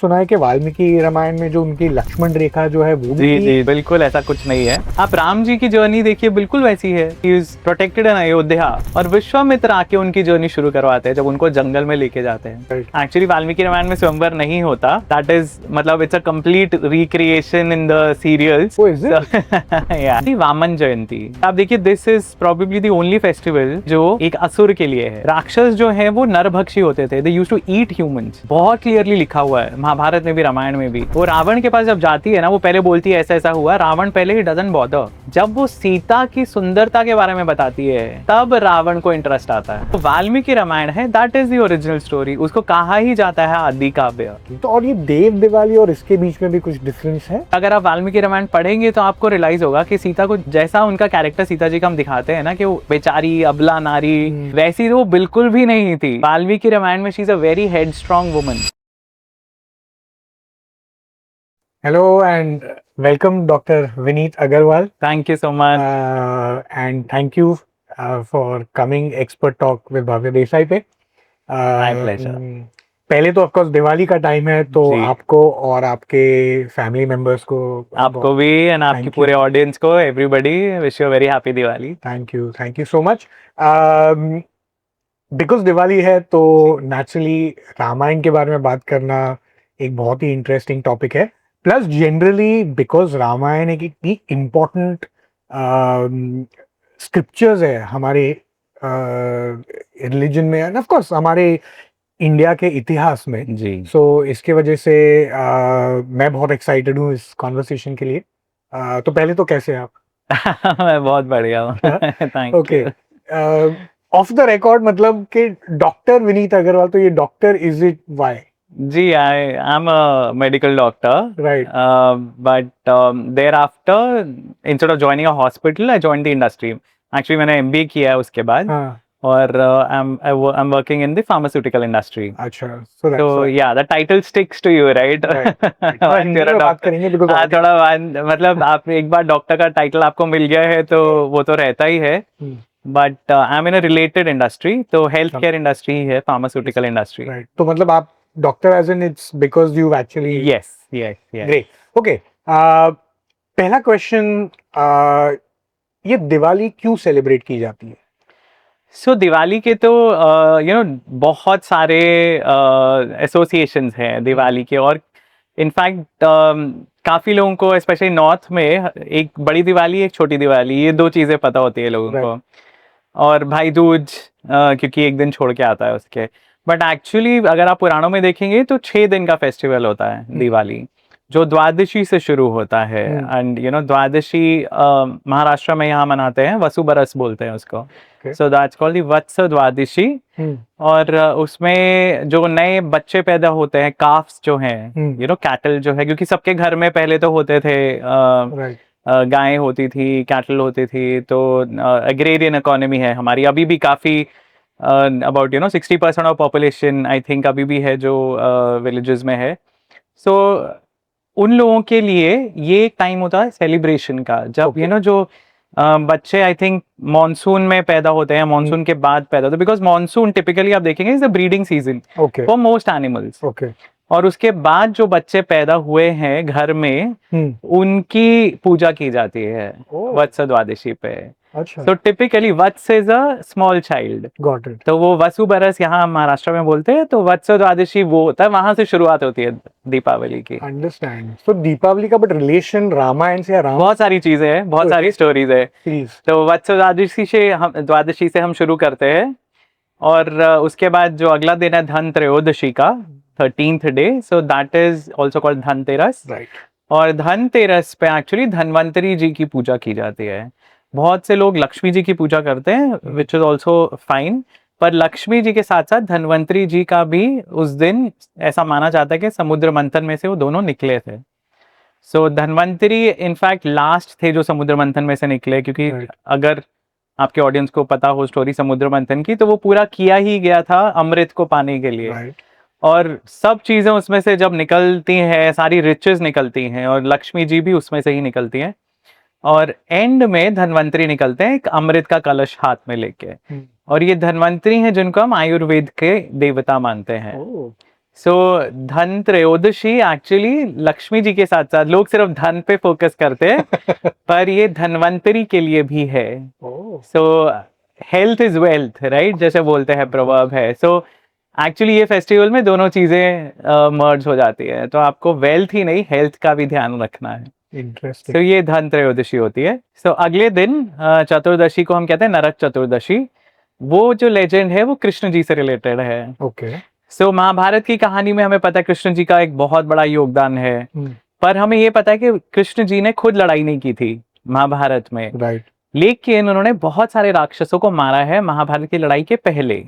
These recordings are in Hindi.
सुना है कि वाल्मीकि रामायण में जो उनकी लक्ष्मण रेखा जो है वो जी जी बिल्कुल ऐसा कुछ नहीं है। आप राम जी की जर्नी देखिए, बिल्कुल वैसी है। ही इज प्रोटेक्टेड इन अयोध्या और विश्वामित्र आके उनकी जर्नी शुरू करवाते हैं जब उनको जंगल में लेके जाते हैं। एक्चुअली वाल्मीकि रामायण में स्वयंवर नहीं होता, दैट इज मतलब it's a complete recreation in the serials. Vaman Jayanti आप देखिए, this is probably the only festival जो एक असुर के लिए है। राक्षस जो है वो नरभक्षी होते थे, they used to eat humans. बहुत क्लियरली लिखा हुआ है महाभारत में भी रामायण में भी। वो रावण के पास जब जाती है ना, वो पहले बोलती है ऐसा ऐसा हुआ। रावण पहले ही डजंट बॉदर। जब वो सीता की सुंदरता के बारे में बताती है तब रावण को इंटरेस्ट आता है। तो वाल्मीकि रामायण है, that is the original story. उसको कहा ही जाता है आदि काव्य। तो और ये देव दिवाली और इसके बीच में भी कुछ डिफरेंस है? अगर आप वाल्मीकि रामायण पढ़ेंगे तो आपको रियलाइज होगा कि सीता को जैसा उनका कैरेक्टर सीता जी का हम दिखाते हैं ना कि वो बेचारी अबला नारी, वैसी वो बिल्कुल भी नहीं थी। वाल्मीकि रामायण में she is a very head strong woman. Hello and welcome, Dr. Vineet Agarwal. Thank you so much. And thank you for coming Expert Talk with Bhavya Desai पे. My pleasure. पहले तो ऑफकोर्स दिवाली का टाइम है, तो जी। आपको और आपके फैमिली मेंबर्स को आपको भी एंड आपकी पूरे ऑडियंस को, everybody, wish you very happy Diwali. Thank you so much. Because Diwali है तो नेचुरली रामायण के बारे में बात करना एक बहुत ही इंटरेस्टिंग टॉपिक है। प्लस जनरली बिकॉज रामायण एक इतनी इम्पोर्टेंट स्क्रिप्चर्स है हमारे रिलीजन में एंड ऑफ कोर्स हमारे इंडिया के इतिहास में जी। सो इसके वजह से मैं बहुत एक्साइटेड हूँ इस कॉन्वर्सेशन के लिए। तो पहले तो कैसे हैं आप? मैं बहुत बढ़िया हूँ। Thank okay, you. Off the record मतलब कि डॉक्टर विनीत अग्रवाल, तो ये डॉक्टर इज इट व्हाई? जी, I am a medical doctor, right. But thereafter instead of joining a hospital I join the industry. Actually मैंने एमबीए किया है उसके बाद। हाँ। और I am working in the pharmaceutical industry. अच्छा, सो तो yeah the title sticks to you, right? Hindi में बात करेंगे बिकॉज़ हाँ, थोड़ा मतलब आप एक बार डॉक्टर का टाइटल आपको मिल गया है तो वो तो रहता ही है। But I am in a related industry, तो हेल्थ केयर इंडस्ट्री ही है, फार्मास्यूटिकल इंडस्ट्री। राइट, तो मतलब आप doctor as in its because you actually. Yes yes yes. Great. Okay, पहला क्वेश्चन, ये दिवाली क्यों सेलिब्रेट की जाती है? सो दिवाली के तो बहुत सारे एसोसिएशंस हैं दिवाली के। और इनफैक्ट काफ़ी लोगों को स्पेशली नॉर्थ में एक बड़ी दिवाली एक छोटी दिवाली, ये दो चीज़ें पता होती है लोगों को। और भाई दूज क्योंकि एक दिन छोड़ के आता है उसके। बट एक्चुअली अगर आप पुराणों में देखेंगे तो 6 दिन का फेस्टिवल होता है दिवाली, जो द्वादशी से शुरू होता है। एंड द्वादशी महाराष्ट्र में यहाँ मनाते हैं, वसुबरस बोलते हैं उसको। सो दैट्स कॉल्ड द वत्स द्वादशी। और उसमें जो नए बच्चे पैदा होते हैं, काफ्स जो हैं, कैटल जो है, क्योंकि सबके घर में पहले तो होते थे गायें होती थी, कैटल होती थी। तो एग्रेरियन इकोनॉमी है हमारी अभी भी काफ़ी, about 60% of population I think अभी भी है जो विलेजेस में है। सो उन लोगों के लिए ये एक टाइम होता है सेलिब्रेशन का, जब जो बच्चे आई थिंक मॉनसून में पैदा होते हैं, मॉनसून के बाद पैदा होते हैं। बिकॉज मॉनसून टिपिकली आप देखेंगे is the breeding season for most animals. और उसके बाद जो बच्चे पैदा हुए हैं घर में, उनकी पूजा की जाती है वत्स द्वादशी पे। So typically Vatsa is a small child. Got it. तो वो वसुबरस यहाँ महाराष्ट्र में बोलते हैं, तो वत्स द्वादशी वो होता है, वहां से शुरुआत होती है दीपावली की। अंडरस्टैंड। तो दीपावली का बट रिलेशन रामायण से, बहुत सारी चीजें हैं, बहुत सारी स्टोरीज है। तो वत्स द्वादशी से हम शुरू करते हैं। और उसके बाद जो अगला दिन है धन त्रयोदशी का 13th day, so that is also called Dhanteras. और धनतेरस पे एक्चुअली धनवंतरी जी की पूजा की जाती है। बहुत से लोग लक्ष्मी जी की पूजा करते हैं, विच इज ऑल्सो फाइन। पर लक्ष्मी जी के साथ साथ धनवंतरी जी का भी उस दिन ऐसा माना जाता है कि समुद्र मंथन में से वो दोनों निकले थे। सो धनवंतरी इनफैक्ट लास्ट थे जो समुद्र मंथन में से निकले, क्योंकि अगर आपके ऑडियंस को पता हो स्टोरी समुद्र मंथन की, तो वो पूरा किया ही गया था अमृत को पाने के लिए। और सब चीजें उसमें से जब निकलती हैं, सारी रिचेस निकलती हैं, और लक्ष्मी जी भी उसमें से ही निकलती हैं। और एंड में धनवंतरी निकलते हैं एक अमृत का कलश हाथ में लेके। और ये धनवंतरी हैं जिनको हम आयुर्वेद के देवता मानते हैं। सो धन त्रयोदशी एक्चुअली लक्ष्मी जी के साथ साथ लोग सिर्फ धन पे फोकस करते हैं पर ये धनवंतरी के लिए भी है। Oh so health is wealth, right, जैसे बोलते हैं प्रवर्ब है। सो एक्चुअली ये फेस्टिवल में दोनों चीजें मर्ज हो जाती है, तो आपको वेल्थ ही नहीं हेल्थ का भी ध्यान रखना है। इंटरेस्टिंग। सो ये धन त्रयोदशी होती है। सो अगले दिन चतुर्दशी को हम कहते हैं नरक चतुर्दशी। वो जो लेजेंड है वो कृष्ण जी से रिलेटेड है। ओके। सो महाभारत की कहानी में हमें पता है कृष्ण जी का एक बहुत बड़ा योगदान है, पर हमें ये पता है कि कृष्ण जी ने खुद लड़ाई नहीं की थी महाभारत में, राइट। लेकिन उन्होंने बहुत सारे राक्षसों को मारा है महाभारत की लड़ाई के पहले।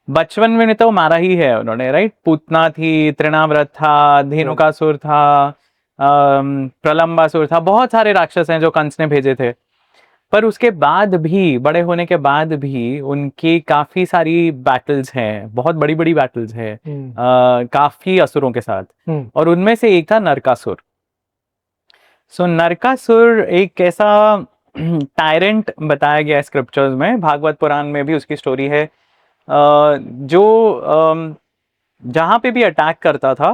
बचपन में तो मारा ही है उन्होंने, राइट। पूतना थी, तृणाव्रत था, धेनुकासुर था, प्रलंबासुर था, बहुत सारे राक्षस हैं जो कंस ने भेजे थे। पर उसके बाद भी, बड़े होने के बाद भी उनकी काफी सारी बैटल्स हैं, बहुत बड़ी बड़ी बैटल्स हैं काफी असुरों के साथ, और उनमें से एक था नरकासुर। सो नरकासुर एक ऐसा टायरेंट बताया गया है स्क्रिप्चर्स में, भागवत पुराण में भी उसकी स्टोरी है, जो जहां पे भी अटैक करता था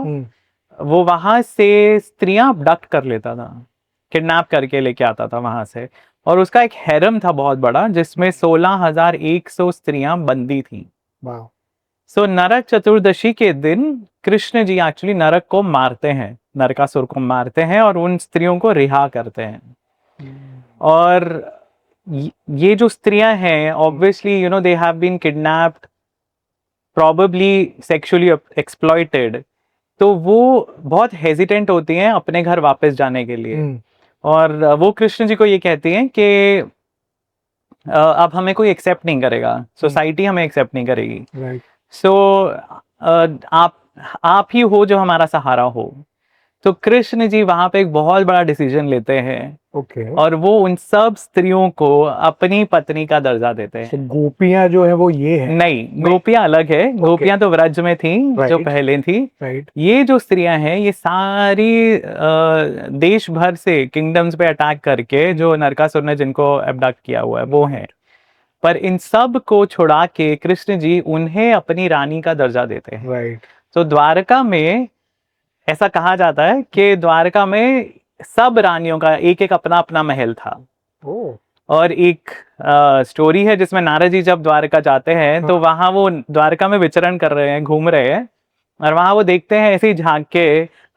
वो वहां से स्त्रियां अबडक्ट कर लेता था, किडनैप करके लेके आता था वहां से, और उसका एक हैरम था बहुत बड़ा जिसमें 16,100 स्त्रियां बंदी थी। सो नरक चतुर्दशी के दिन कृष्ण जी एक्चुअली नरक को मारते हैं, नरकासुर को मारते हैं और उन स्त्रियों को रिहा करते हैं। और ये जो स्त्रियां हैं obviously you know they have been kidnapped, probably sexually exploited, तो वो बहुत हेजिटेंट होती हैं अपने घर वापस जाने के लिए। और वो कृष्ण जी को ये कहती हैं कि अब हमें कोई एक्सेप्ट नहीं करेगा, सोसाइटी हमें एक्सेप्ट नहीं करेगी। सो आप ही हो जो हमारा सहारा हो। तो कृष्ण जी वहां पे एक बहुत बड़ा डिसीजन लेते हैं, और वो उन सब स्त्रियों को अपनी पत्नी का दर्जा देते हैं। गोपियां जो है वो ये है? नहीं, गोपियां अलग है। गोपियां तो व्रज में थी जो पहले थी। ये जो स्त्रियां हैं ये सारी देश भर से किंगडम्स पे अटैक करके जो नरकासुर ने जिनको अबडक्ट किया हुआ है वो हैं, पर इन सब को छुड़ा के कृष्ण जी उन्हें अपनी रानी का दर्जा देते हैं। तो द्वारका में ऐसा कहा जाता है कि द्वारका में सब रानियों का एक एक अपना अपना महल था। और एक स्टोरी है जिसमें नारद जी जब द्वारका जाते हैं तो वहां वो द्वारका में विचरण कर रहे हैं, घूम रहे हैं, और वहां वो देखते हैं ऐसे ही झांक के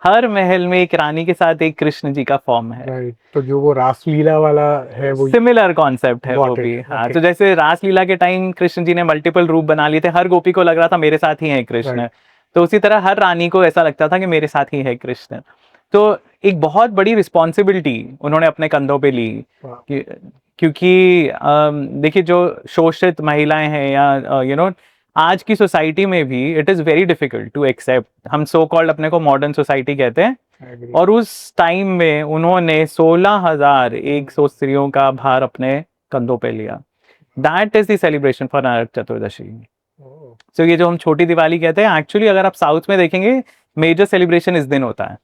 हर महल में एक रानी के साथ एक कृष्ण जी का फॉर्म है। तो जो वो रासलीला वाला है वो सिमिलर कॉन्सेप्ट है वो भी। हाँ, तो जैसे रासलीला के टाइम कृष्ण जी ने मल्टीपल रूप बना लिए थे, हर गोपी को लग रहा था मेरे साथ ही है कृष्ण, तो उसी तरह हर रानी को ऐसा लगता था कि मेरे साथ ही है कृष्ण। तो एक बहुत बड़ी रिस्पॉन्सिबिलिटी उन्होंने अपने कंधों पे ली, क्योंकि देखिए जो शोषित महिलाएं हैं या यू नो आज की सोसाइटी में भी it is very difficult to accept, हम सो कॉल्ड अपने को मॉडर्न सोसाइटी कहते हैं, और उस टाइम में उन्होंने 16,100 स्त्रियों का भार अपने कंधों पे लिया। That is the celebration for Narak Chaturdashi. सो ये जो हम छोटी दिवाली कहते हैं, एक्चुअली अगर आप साउथ में देखेंगे मेजर सेलिब्रेशन इस दिन होता है,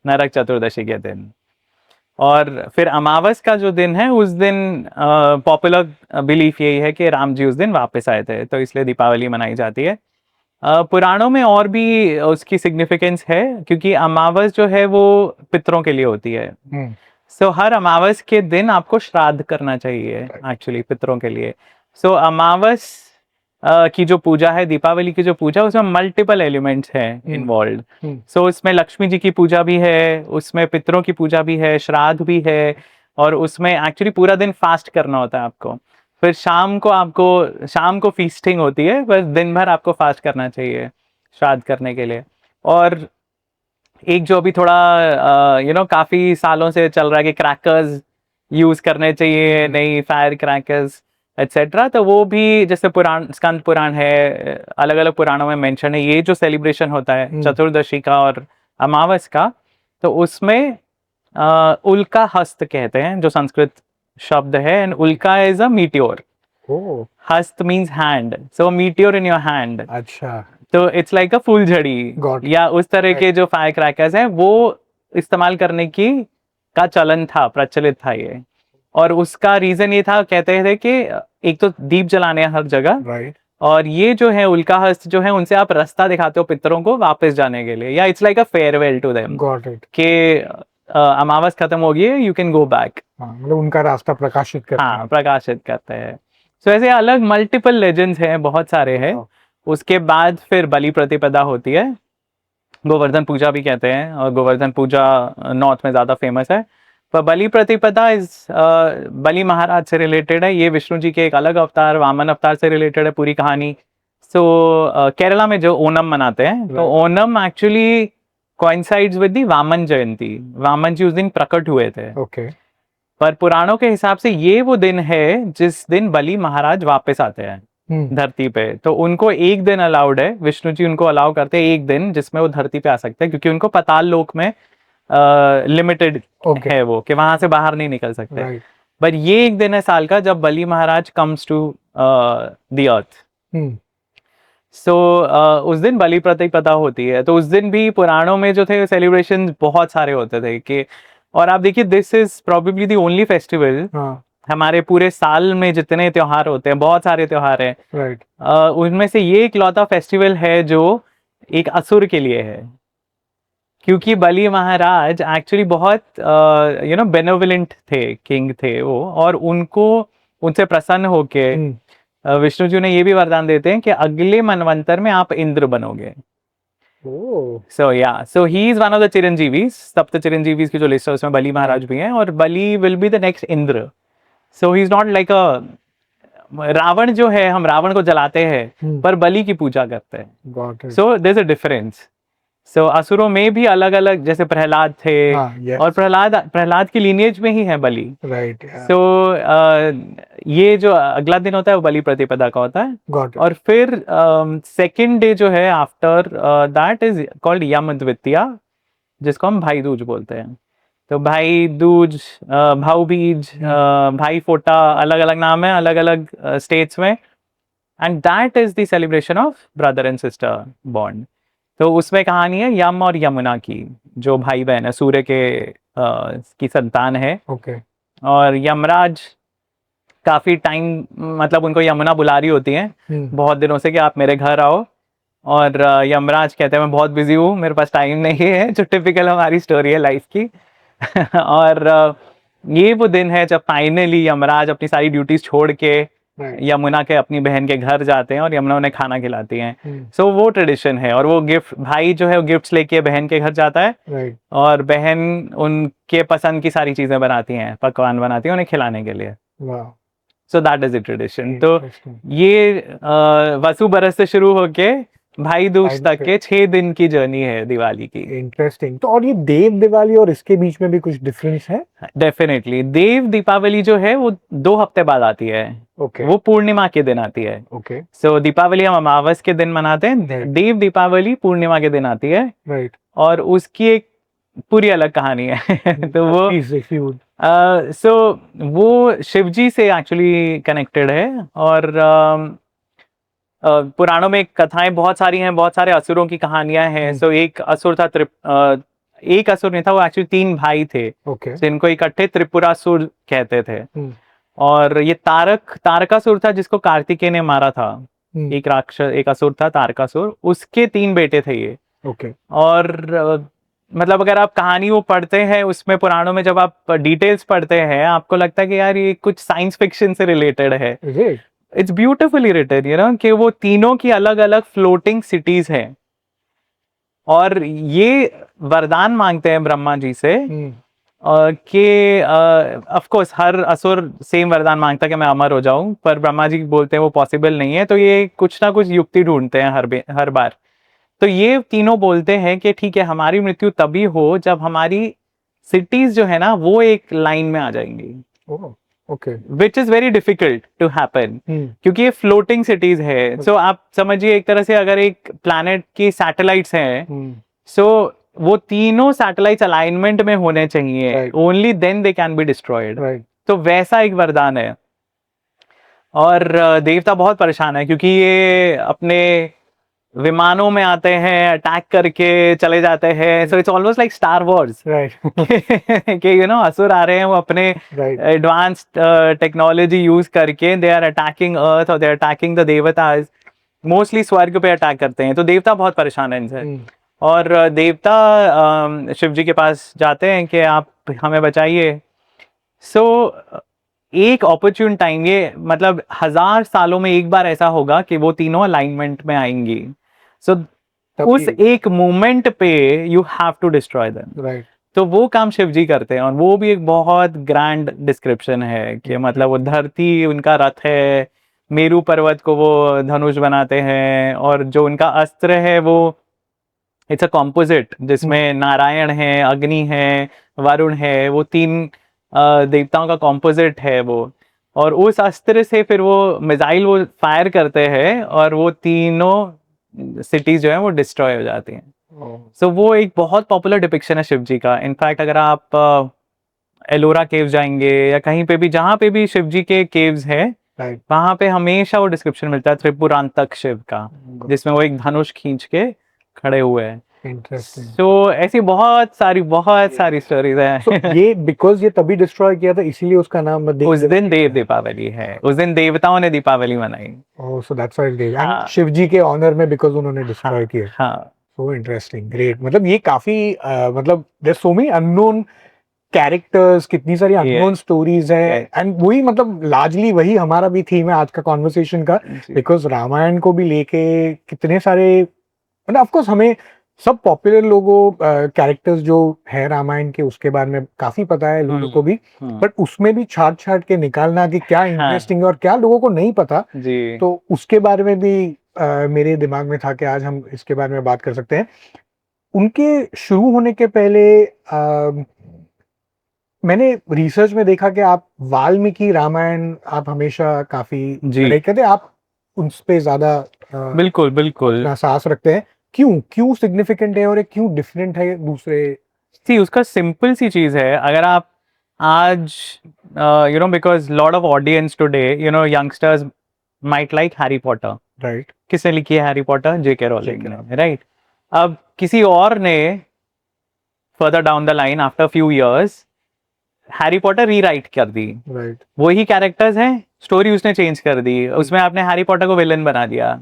नरक चतुर्दशी के दिन। और फिर अमावस का जो दिन है उस दिन पॉपुलर बिलीफ यही है कि राम जी उस दिन वापस आए थे, तो इसलिए दीपावली मनाई जाती है। पुराणों में और भी उसकी सिग्निफिकेंस है, क्योंकि अमावस जो है वो पितरों के लिए होती है। सो हर अमावस के दिन आपको श्राद्ध करना चाहिए एक्चुअली पितरों के लिए। सो अमावस की जो पूजा है, दीपावली की जो पूजा, उसमें मल्टीपल एलिमेंट्स हैं इन्वॉल्व। सो उसमें लक्ष्मी जी की पूजा भी है, उसमें पितरों की पूजा भी है, श्राद्ध भी है, और उसमें एक्चुअली पूरा दिन फास्ट करना होता है आपको। फिर शाम को फीस्टिंग होती है, बस दिन भर आपको फास्ट करना चाहिए श्राद्ध करने के लिए। और एक जो अभी थोड़ा यू नो काफी सालों से चल रहा है कि क्रैकर्स यूज करने चाहिए, नहीं फायर क्रैकर्स एटसेट्रा, तो वो भी जैसे पुराण, स्कंद पुराण है, अलग अलग पुराणों में मेंशन है ये जो सेलिब्रेशन होता है चतुर्दशी का और अमावस का, तो उसमें उल्का हस्त कहते हैं जो संस्कृत शब्द है, एंड उल्का इज अ मीटियोर। हस्त means hand, so meteor in your hand. अच्छा, तो इट्स लाइक अ फुलझड़ी या उस तरह के जो फायर क्रैकर्स हैं वो इस्तेमाल करने की का चलन था, प्रचलित था ये। और उसका रीजन ये था, कहते थे कि एक तो दीप जलाने हर जगह, और ये जो है उल्काहस्त जो है उनसे आप रास्ता दिखाते हो पितरों को वापस जाने के लिए, या it's like a farewell to them got it. कि अमावस खत्म हो गई है, यू कैन गो बैक। हाँ, मतलब उनका रास्ता प्रकाशित करते हाँ हैं। प्रकाशित करते हैं। सो ऐसे अलग मल्टीपल लेजेंड्स हैं, बहुत सारे हैं। Wow. उसके बाद फिर बलि प्रतिपदा होती है, गोवर्धन पूजा भी कहते हैं, और गोवर्धन पूजा नॉर्थ में ज़्यादा फेमस है। पर बलि प्रतिपदा इज बलि महाराज से रिलेटेड है, ये विष्णु जी के एक अलग अवतार वामन अवतार से रिलेटेड है पूरी कहानी। सो केरला में जो ओनम मनाते हैं, तो Right. Onam actually coincides with the Vaman Jayanti, Vaman ji उस दिन प्रकट हुए थे। ओके। पर पुराणों के हिसाब से ये वो दिन है जिस दिन बलि महाराज वापस आते हैं धरती पे। तो उनको एक दिन अलाउड है, विष्णु जी उनको अलाउ करते हैं एक दिन जिसमें वो धरती पे आ सकते हैं, क्योंकि उनको पाताल लोक में लिमिटेड Okay. है वो, कि वहां से बाहर नहीं निकल सकते। राइट। पर ये एक दिन है साल का जब बलि महाराज कम्स टू द अर्थ। सो उस दिन बलि प्रतिपदा होती है। तो उस दिन भी पुराणों में जो थे सेलिब्रेशन बहुत सारे होते थे कि, और आप देखिए this is probably the only festival हाँ। हमारे पूरे साल में जितने त्योहार होते हैं, बहुत सारे त्योहार हैं, राइट। उनमें से ये इकलौता फेस्टिवल है जो एक असुर के लिए है। क्योंकि बलि महाराज एक्चुअली बहुत बेनेवोलेंट थे, किंग थे वो, और उनको उनसे प्रसन्न होके विष्णु जी ने ये भी वरदान देते हैं कि अगले मनवंतर में आप इंद्र बनोगे। So he is one of the chiranjeevis, सप्त चिरंजीवीज की जो लिस्ट है उसमें बलि महाराज भी हैं, और Bali will be the next Indra. So he is not like a Ravana जो है, हम रावण को जलाते हैं पर बलि की पूजा करते हैं। So there is a difference. So असुरों में भी अलग अलग, जैसे प्रहलाद थे, और प्रहलाद की लीनिएज में ही है बलि। राइट। सो ये जो अगला दिन होता है वो बलि प्रतिपदा का होता है। और फिर सेकेंड डे जो है आफ्टर दैट इज कॉल्ड यम द्वितीया, जिसको हम भाई दूज बोलते हैं। तो भाई दूज, भाऊ बीज, भाई फोटा, अलग अलग नाम है अलग अलग स्टेट्स में। And that is the celebration of brother and sister bond. तो उसमें कहानी है यम और यमुना की, जो भाई बहन है, सूर्य के की संतान है। ओके। और यमराज काफी टाइम, मतलब उनको यमुना बुला रही होती है बहुत दिनों से कि आप मेरे घर आओ, और यमराज कहते हैं मैं बहुत बिजी हूँ, मेरे पास टाइम नहीं है, जो टिपिकल हमारी स्टोरी है लाइफ की। और ये वो दिन है जब फाइनली यमराज अपनी सारी ड्यूटीज छोड़ के यमुना के अपनी बहन के घर जाते हैं, और यमुना उन्हें खाना खिलाती हैं। सो वो ट्रेडिशन है। और वो गिफ्ट, भाई जो है वो गिफ्ट्स लेके बहन के घर जाता है, और बहन उनके पसंद की सारी चीजें बनाती हैं, पकवान बनाती हैं उन्हें खिलाने के लिए। सो दैट इज द ट्रेडिशन। तो ये वसु बरस से शुरू होके भाई दूज तक के 6 दिन की जर्नी है दिवाली की। इंटरेस्टिंग। तो और ये देव दिवाली और इसके बीच में भी कुछ डिफरेंस है? डेफिनेटली। देव दीपावली जो है वो 2 हफ्ते बाद आती है। वो पूर्णिमा के दिन आती है। सो दीपावली हम अमावस के दिन मनाते हैं, देव दीपावली पूर्णिमा के दिन आती है। राइट। और उसकी एक पूरी अलग कहानी है। तो वो वो शिवजी से एक्चुअली कनेक्टेड है। और पुराणों में कथाएं बहुत सारी हैं, बहुत सारे असुरों की कहानियां हैं। सो एक असुर था, एक असुर नहीं था, वो एक्चुअली 3 भाई थे, जिनको इकट्ठे त्रिपुरासुर कहते थे। और ये तारकासुर था जिसको कार्तिकेय ने मारा था। एक राक्षस, एक असुर था तारकासुर, उसके 3 बेटे थे ये। और मतलब अगर आप कहानी वो पढ़ते हैं उसमें, पुराणों में जब आप डिटेल्स पढ़ते हैं, आपको लगता है कि यार ये कुछ साइंस फिक्शन से रिलेटेड है। It's beautifully written, you know, कि वो तीनों की अलग अलग फ्लोटिंग सिटीज हैं, और ये वरदान मांगते हैं ब्रह्मा जी से कि ऑफ कोर्स हर असुर सेम वरदान मांगता है कि मैं अमर हो जाऊं, पर ब्रह्मा जी बोलते हैं वो पॉसिबल नहीं है। तो ये कुछ ना कुछ युक्ति ढूंढते हैं हर बार। तो ये तीनों बोलते हैं कि ठीक है, हमारी मृत्यु तभी हो जब हमारी सिटीज जो है ना वो एक लाइन में आ जाएंगी। Which is very difficult to happen, क्योंकि ये फ्लोटिंग सिटीज है। सो आप समझिए एक तरह से अगर एक प्लैनेट की सैटेलाइट्स हैं, सो वो तीनों सैटेलाइट्स अलाइनमेंट में होने चाहिए, only then they can be destroyed. तो वैसा एक वरदान है। और देवता बहुत परेशान है, क्योंकि ये अपने विमानों में आते हैं, अटैक करके चले जाते हैं। So it's almost like star Wars, कि यू नो असुर आ रहे हैं, वो अपने एडवांस्ड टेक्नोलॉजी यूज करके दे आर अटैकिंग अर्थ, और दे आर अटैकिंग द देवताज। मोस्टली स्वर्ग पे अटैक करते हैं, तो देवता बहुत परेशान है इनसे। और देवता शिव जी के पास जाते हैं कि आप हमें बचाइए। सो एक ऑपरच्यून टाइम, ये मतलब 1000 सालों में एक बार ऐसा होगा कि वो तीनों अलाइनमेंट में आएंगी। सो उस एक मोमेंट पे you have to destroy them. Right. तो वो काम शिव जी करते हैं, और वो भी एक बहुत ग्रैंड डिस्क्रिप्शन है कि मतलब वो धरती उनका रथ है, मेरू पर्वत को वो धनुष बनाते हैं, और जो उनका अस्त्र है वो इट्स अ कॉम्पोजिट, जिसमें नारायण है, अग्नि है, वरुण है, वो तीन देवताओं का कॉम्पोजिट है वो। और उस अस्त्र से फिर वो मिसाइल वो फायर करते हैं, और वो तीनों सिटीज जो है वो डिस्ट्रॉय हो जाती हैं। सो वो एक बहुत पॉपुलर डिपिक्शन है शिव जी का। इनफैक्ट अगर आप एलोरा केव्स जाएंगे या कहीं पे भी जहाँ पे भी शिव जी के केव्स है, वहां पे हमेशा वो डिस्क्रिप्शन मिलता है त्रिपुरांतक शिव का, जिसमें वो एक धनुष खींच के खड़े हुए हैं। इंटरेस्टिंग। तो ऐसी बहुत सारी स्टोरीज हैं। ये बिकॉज ये तभी डिस्ट्रॉय किया था, इसीलिए उसका नाम उस दिन देव दीपावली है, उस दिन देवताओं ने दीपावली मनाई। ओह, सो दैट्स व्हाई देव, एंड हाँ। शिव जी के ऑनर में, बिकॉज उन्होंने डिस्ट्रॉय किया। हाँ सो इंटरेस्टिंग, ग्रेट। मतलब ये काफी मतलब there so many unknown characters, कितनी सारी अननोन स्टोरीज है, एंड वही मतलब लार्जली वही हमारा भी थीम है आज का कॉन्वर्सेशन का, बिकॉज रामायण को भी लेके कितने सारे, मतलब ऑफ कोर्स हमें सब पॉपुलर लोगों कैरेक्टर्स जो है रामायण के उसके बारे में काफी पता है लोगों को भी, बट उसमें भी छाट छाट के निकालना कि क्या इंटरेस्टिंग है और क्या लोगों को नहीं पता जी। तो उसके बारे में भी मेरे दिमाग में था कि आज हम इसके बारे में बात कर सकते हैं। उनके शुरू होने के पहले मैंने रिसर्च में देखा कि आप वाल्मीकि रामायण आप हमेशा काफी कहते हैं, आप उन पे ज्यादा बिल्कुल बिल्कुल अपना साहस रखते हैं। क्यों सिग्निफिकेंट है और ये क्यों डिफरेंट है दूसरे? सी उसका सिंपल सी चीज है, अगर आप आज you know because lot of audience today you know youngsters might like Harry Potter, right. किसने लिखी है हैरी पॉटर? जेके रोलिंग ने, राइट। अब किसी और ने further down the line after few years Harry Potter rewrite कर दी, राइट। वही कैरेक्टर्स हैं, स्टोरी उसने चेंज कर दी, उसमें आपने हैरी पॉटर को विलन बना दिया।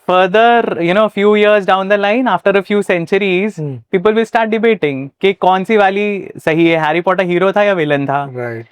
Further, you know, a few years down the line, after a few centuries, people will start debating कि कौन सी वाली सही है, हैरी पॉटर हीरो था या विलन था। राइट।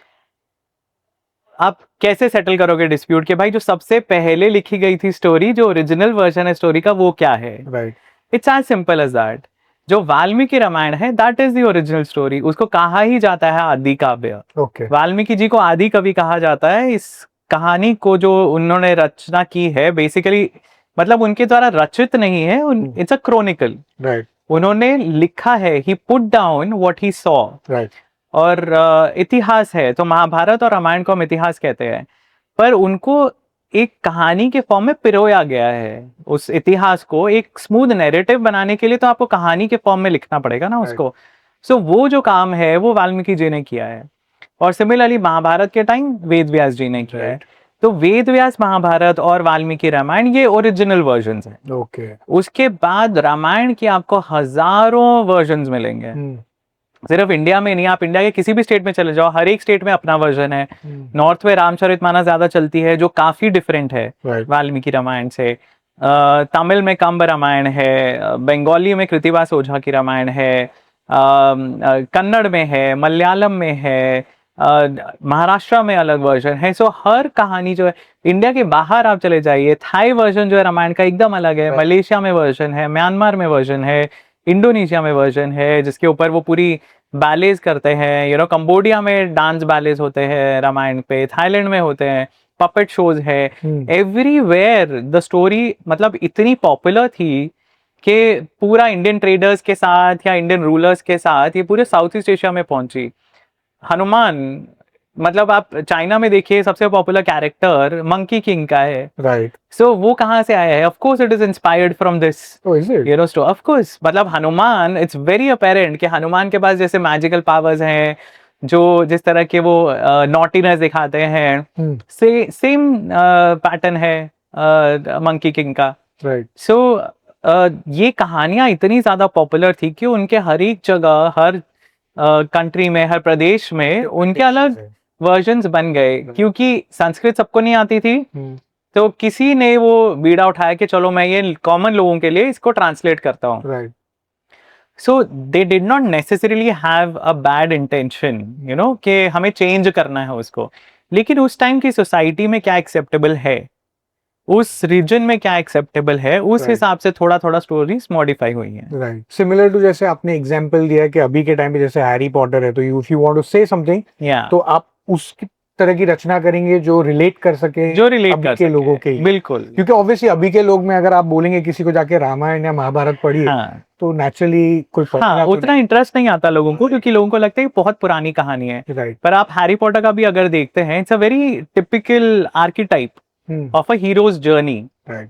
आप कैसे सेटल करोगे डिस्प्यूट कि भाई जो सबसे पहले लिखी गई थी स्टोरी, जो ओरिजिनल वर्जन है स्टोरी का, वो क्या है? Right. It's as simple as that. जो वाल्मीकि रामायण है that is the original story, उसको कहा ही जाता है आदि काव्य। ओके। वाल्मीकि जी को आदि कवि कहा जाता है। इस कहानी को जो उन्होंने रचना की है, बेसिकली मतलब उनके द्वारा रचित नहीं है, इट्स अ क्रोनिकल। राइट। उन्होंने लिखा है, he put down what he saw. Right. और इतिहास है, तो महाभारत और रामायण को हम इतिहास कहते हैं, पर उनको एक कहानी के फॉर्म में पिरोया गया है। उस इतिहास को एक स्मूथ नैरेटिव बनाने के लिए तो आपको कहानी के फॉर्म में लिखना पड़ेगा ना उसको। सो वो जो काम है वो वाल्मीकि जी ने किया है, और सिमिलरली महाभारत के टाइम वेद व्यास जी ने किया है। तो वेद व्यास महाभारत और वाल्मीकि रामायण ये ओरिजिनल वर्जन्स हैं। ओके। उसके बाद रामायण की आपको हजारों वर्जन्स मिलेंगे, सिर्फ इंडिया में नहीं, आप इंडिया के किसी भी स्टेट में चले जाओ, हर एक स्टेट में अपना वर्जन है। नॉर्थ में रामचरितमानस ज्यादा चलती है, जो काफी डिफरेंट है वाल्मीकि रामायण से। तमिल में कंब रामायण है, बंगाली में कृतिवास ओझा की रामायण है, कन्नड़ में है, मलयालम में है, महाराष्ट्र में अलग वर्जन है। सो हर कहानी जो है, इंडिया के बाहर आप चले जाइए, थाई वर्जन जो है रामायण का एकदम अलग है, मलेशिया में वर्जन है, म्यांमार में वर्जन है, इंडोनेशिया में वर्जन है, जिसके ऊपर वो पूरी बैलेज करते हैं। यू नो कंबोडिया में डांस बैलेज होते हैं रामायण पे, थाईलैंड में होते हैं, पपेट शोज है, एवरीवेयर द स्टोरी मतलब इतनी पॉपुलर थी कि पूरा इंडियन ट्रेडर्स के साथ या इंडियन रूलर्स के साथ ये पूरे साउथ ईस्ट एशिया में पहुंची। हनुमान, मतलब आप चाइना में देखिए, सबसे पॉपुलर कैरेक्टर मंकी किंग का है। राइट। सो वो कहाँ से आया है? Of course it is inspired from this, you know, story. Of course, मतलब हनुमान, इट्स वेरी अपेरेंट कि हनुमान के पास जैसे मैजिकल पावर्स हैं, जो जिस तरह के वो नॉटीनेस दिखाते हैं, सेम पैटर्न है मंकी किंग का। राइट। सो ये कहानियां इतनी ज्यादा पॉपुलर थी कि उनके हर एक जगह, हर कंट्री में, हर प्रदेश में उनके अलग वर्जन्स बन गए, क्योंकि संस्कृत सबको नहीं आती थी, तो किसी ने वो बीड़ा उठाया कि चलो मैं ये कॉमन लोगों के लिए इसको ट्रांसलेट करता हूँ. Right. So they did not necessarily have a bad intention, you know, कि हमें चेंज करना है उसको. लेकिन उस टाइम की सोसाइटी में क्या एक्सेप्टेबल है, उस रीजन में क्या एक्सेप्टेबल है, उस Right. हिसाब से थोड़ा थोड़ा स्टोरीज मॉडिफाई हुई हैं. राइट. सिमिलर टू जैसे आपने एग्जांपल दिया कि अभी के टाइम पे जैसे हैरी पॉटर है, तो if you want to say something, या तो आप उस तरह की रचना करेंगे जो रिलेट कर सके, जो रिलेट अभी कर के सके. लोगों के लिए. बिल्कुल. क्योंकि ऑब्वियसली अभी के लोग में अगर आप बोलेंगे किसी को जाके रामायण या महाभारत पढ़िए, हाँ तो नेचुरली कोई हाँ, उतना इंटरेस्ट नहीं आता लोगों को, क्योंकि लोगों को लगता है कि बहुत पुरानी कहानी है. राइट. पर आप हैरी पॉटर का भी अगर देखते हैं, it's a very typical archetype of a heroes journey, right.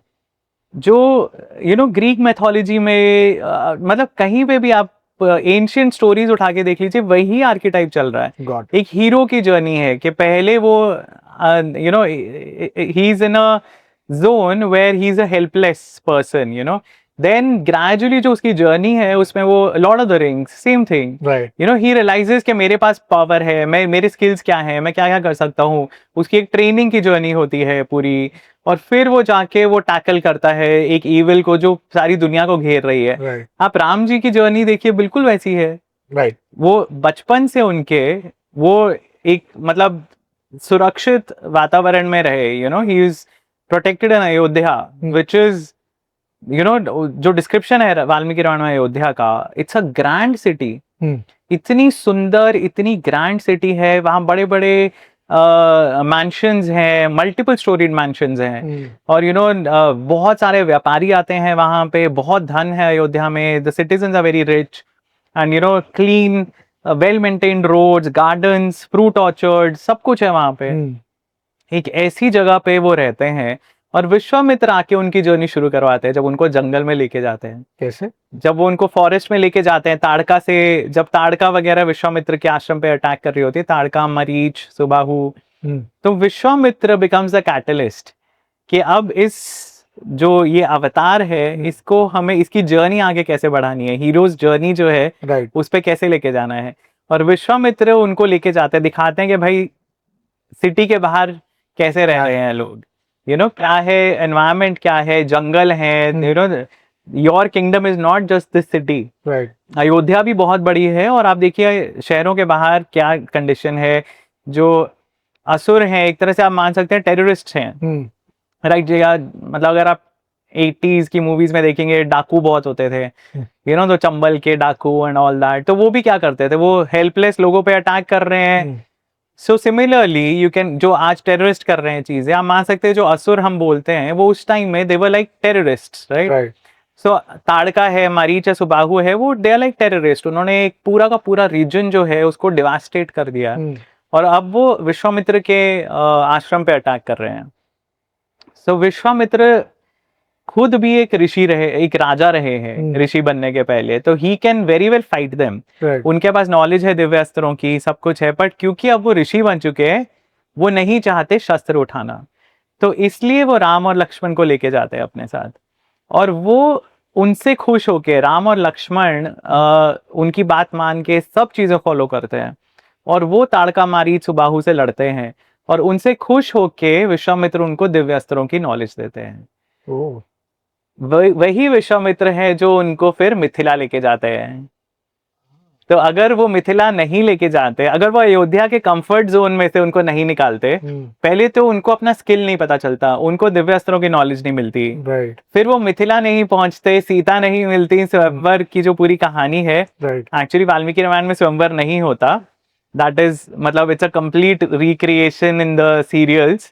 जो यू नो ग्रीक मैथोलॉजी में मतलब कहीं पे भी आप एंशियंट स्टोरीज उठा के देख लीजिए, वही आर्किटाइप चल रहा है. गॉड. एक हीरो की जर्नी है कि पहले वो you know he is in a zone where he is a helpless person, you know. Then gradually जो उसकी जर्नी है उसमें वो Lord of the Rings same thing, right. You know, he realises कि मेरे पास पावर है, मैं मेरे स्किल्स क्या है, मैं क्या क्या कर सकता हूँ. उसकी एक ट्रेनिंग की जर्नी होती है पूरी, और फिर वो जाके वो टैकल करता है एक ईविल को जो सारी दुनिया को घेर रही है. राइट. आप राम जी की जर्नी देखिए, बिल्कुल वैसी है. राइट. वो बचपन से उनके वो एक मतलब सुरक्षित वातावरण में रहे, you know, he is protected in Ayodhya, which is you know, जो डिस्क्रिप्शन है वाल्मीकि रामायण में अयोध्या का, इट्स अ ग्रैंड सिटी. इतनी सुंदर, इतनी ग्रैंड सिटी है, वहां बड़े बड़े मैंशंस हैं, मल्टीपल स्टोरीड मैंशंस हैं, और यू नो बहुत सारे व्यापारी आते हैं वहां पे, बहुत धन है अयोध्या में, the citizens are very rich, and you know clean well maintained roads, gardens, fruit orchard, सब कुछ है वहां पे. एक ऐसी जगह पे वो रहते हैं, और विश्वामित्र आके उनकी जर्नी शुरू करवाते हैं जब उनको जंगल में लेके जाते हैं. कैसे? जब वो उनको फॉरेस्ट में लेके जाते हैं ताड़का से, जब ताड़का वगैरह विश्वामित्र के आश्रम पे अटैक कर रही होती है, ताड़का, मरीच, सुबाहु, तो विश्वामित्र बिकम्स अ कैटलिस्ट कि अब इस जो ये अवतार है, इसको हमें इसकी जर्नी आगे कैसे बढ़ानी है, हीरोज जर्नी जो है राइट. उस पे कैसे लेके जाना है. और विश्वामित्र उनको लेके जाते हैं, दिखाते हैं कि भाई सिटी के बाहर कैसे रह रहे हैं लोग, यू नो, क्या है एनवायरनमेंट, क्या है, जंगल है, you no, your kingdom is not just this city. Right. Ayodhya भी बहुत बड़ी है, और आप देखिए शहरों के बाहर क्या कंडीशन है. जो असुर हैं, एक तरह से आप मान सकते हैं टेररिस्ट हैं, राइट. या मतलब अगर आप 80s की मूवीज में देखेंगे, डाकू बहुत होते थे, यू नो, तो चंबल के डाकू एंड ऑल दैट, तो वो भी क्या करते थे, वो हेल्पलेस लोगों पे अटैक कर रहे हैं. सो सिमिलरली यू कैन, जो आज टेररिस्ट कर रहे हैं चीजें, आप मान सकते हैं जो असुर हम बोलते हैं, वो उस टाइम में दे वर लाइक टेररिस्ट, राइट. सो ताड़का है, मरीच है, सुबाहु है, वो दे आर लाइक टेररिस्ट. उन्होंने एक पूरा का पूरा रीजन जो है उसको डिवास्टेट कर दिया, और अब वो विश्वामित्र के आश्रम पे अटैक कर रहे हैं. सो विश्वामित्र खुद भी एक ऋषि रहे, एक राजा रहे हैं ऋषि बनने के पहले, तो he can very well fight them. उनके पास नॉलेज है दिव्य अस्त्रों की, सब कुछ है, बट क्योंकि अब वो ऋषि बन चुके हैं, वो नहीं चाहते शस्त्र उठाना, तो इसलिए वो राम और लक्ष्मण को लेके जाते हैं अपने साथ. और वो उनसे खुश होके, राम और लक्ष्मण उनकी बात मान के सब चीजें फॉलो करते हैं, और वो ताड़का, मारीच, सुबाहु से लड़ते हैं, और उनसे खुश होके विश्वामित्र उनको दिव्य अस्त्रों की नॉलेज देते हैं. वही विश्वामित्र है जो उनको फिर मिथिला लेके जाते हैं. तो अगर वो मिथिला नहीं लेके जाते, अगर वो अयोध्या के कंफर्ट जोन में से उनको नहीं निकालते, पहले तो उनको अपना स्किल नहीं पता चलता, उनको दिव्य अस्त्रों की नॉलेज नहीं मिलती, फिर वो मिथिला नहीं पहुंचते, सीता नहीं मिलती, स्वयंवर की जो पूरी कहानी है, एक्चुअली वाल्मीकि रामायण में स्वयंवर नहीं होता, दैट इज मतलब it's a complete recreation in the serials.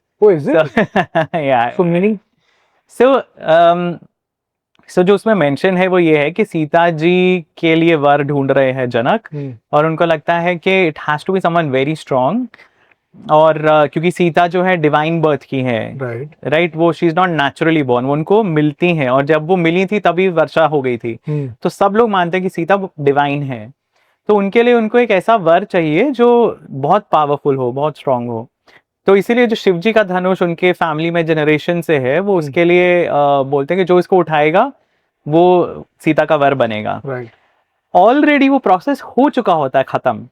So जो उसमें मेंशन है वो ये है कि सीता जी के लिए वर ढूंढ रहे हैं जनक, और उनको लगता है कि it has to be someone very strong, और क्योंकि सीता जो है डिवाइन बर्थ की है, राइट, वो she is not naturally born, वो उनको मिलती हैं, और जब वो मिली थी तभी वर्षा हो गई थी, तो सब लोग मानते हैं कि सीता डिवाइन है. तो उनके लिए उनको एक ऐसा वर चाहिए जो बहुत पावरफुल हो, बहुत स्ट्रांग हो. तो इसीलिए जो शिव जी का धनुष उनके फैमिली में जनरेशन से है, वो उसके लिए बोलते हैं कि जो इसको उठाएगा वो सीता का वर बनेगा. ऑलरेडी वो प्रोसेस हो चुका होता है खत्म,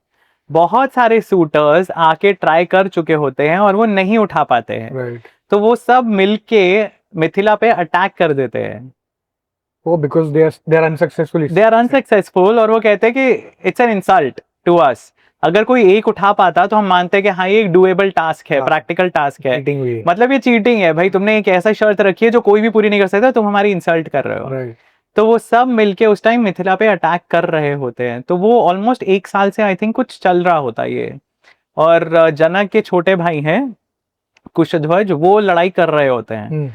बहुत सारे सूटर्स आके ट्राई कर चुके होते हैं और वो नहीं उठा पाते हैं. तो वो सब मिलके मिथिला पे अटैक कर देते हैं। Oh, because they are unsuccessful. They are unsuccessful, और वो कहते हैं कि it's an insult to us. अगर कोई एक उठा पाता तो हम मानते हैं कि हाँ ये एक डुएबल टास्क है, हाँ, प्रैक्टिकल टास्क है, Cheating हुई है. मतलब ये चीटिंग है भाई, तुमने एक ऐसा शर्त रखी है जो कोई भी पूरी नहीं कर सकता, तुम हमारी इंसल्ट कर रहे हो। Right. तो वो सब मिलके उस टाइम मिथिला पे अटैक कर रहे होते हैं। तो वो ऑलमोस्ट 1 साल से आई थिंक कुछ चल रहा होता है ये। और जनक के छोटे भाई हैं कुशध्वज, वो लड़ाई कर रहे होते हैं। Hmm.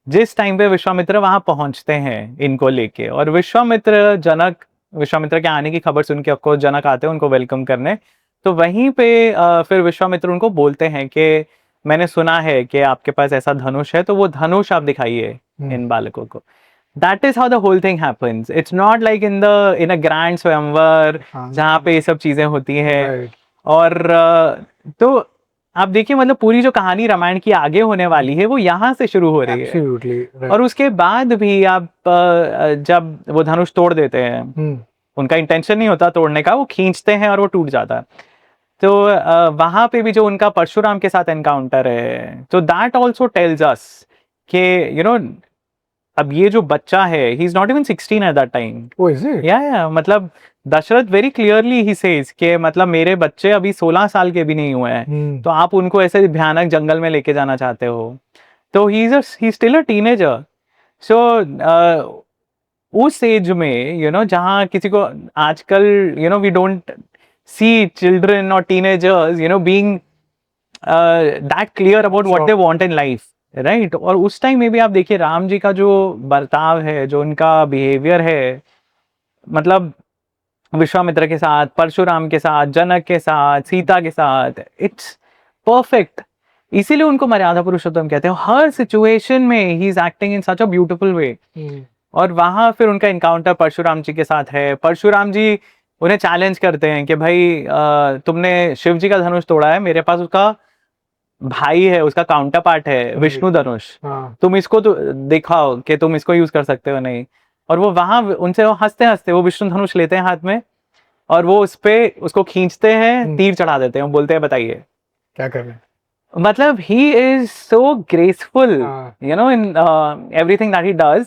जिस टाइम पे विश्वामित्र वहां पहुंचते हैं इनको लेके, और विश्वामित्र के आने की खबर सुन के ऑफकोर्स जनक आते हैं उनको वेलकम करने। तो वहीं पे फिर विश्वामित्र उनको बोलते हैं कि मैंने सुना है कि आपके पास ऐसा धनुष है, तो वो धनुष आप दिखाइए इन बालकों को। That is how the whole thing happens. It's not like in a grand swayamvar जहाँ पे ये सब चीजें होती है। Right. और तो आप देखिए, मतलब पूरी जो कहानी रामायण की आगे होने वाली है वो यहाँ से शुरू हो रही है। Absolutely. Right. और उसके बाद भी आप जब वो धनुष तोड़ देते हैं, Hmm. उनका इंटेंशन नहीं होता तोड़ने का, वो खींचते हैं और वो टूट जाता है। तो वहां पे भी जो उनका परशुराम के साथ एनकाउंटर है, तो दैट ऑल्सो टेल्स अस कि यू नो अब ये जो बच्चा है, he is not even 16 at that time. Oh, is it? या मतलब Dasharath very clearly he says कि मतलब मेरे बच्चे अभी 16 साल के भी नहीं हुए हैं, Hmm. तो आप उनको ऐसे भयानक जंगल में लेके जाना चाहते हो। तो ही स्टिल अ टीनेजर। सो उस एज में जहाँ किसी को आजकल वी डोंट सी चिल्ड्रन और teenagers being that clear about what they want in life, right. और उस टाइम में भी आप देखिए राम जी का जो बर्ताव है, जो उनका बिहेवियर है, मतलब विश्वामित्र के साथ, परशुराम के साथ, जनक के साथ, सीता के साथ, इट्स परफेक्ट। इसीलिए उनको मर्यादा पुरुषोत्तम कहते हैं। हर सिचुएशन में he is acting in such a beautiful way. Hmm. और वहां फिर उनका इनकाउंटर परशुराम जी के साथ है। परशुराम जी उन्हें चैलेंज करते हैं कि भाई तुमने शिव जी का धनुष तोड़ा है, मेरे पास उसका भाई है, उसका काउंटर पार्ट है विष्णु धनुष, हाँ. तुम इसको तो दिखाओ कि तुम इसको यूज कर सकते हो नहीं। और वो वहां उनसे वो हंसते हंसते वो विष्णु धनुष लेते हैं हाथ में, और वो उस पे उसको खींचते हैं, तीर चढ़ा देते हैं, वो बोलते हैं बताइए क्या कर रहे हैं? मतलब ही इज सो ग्रेसफुल हाँ. In everything that he does.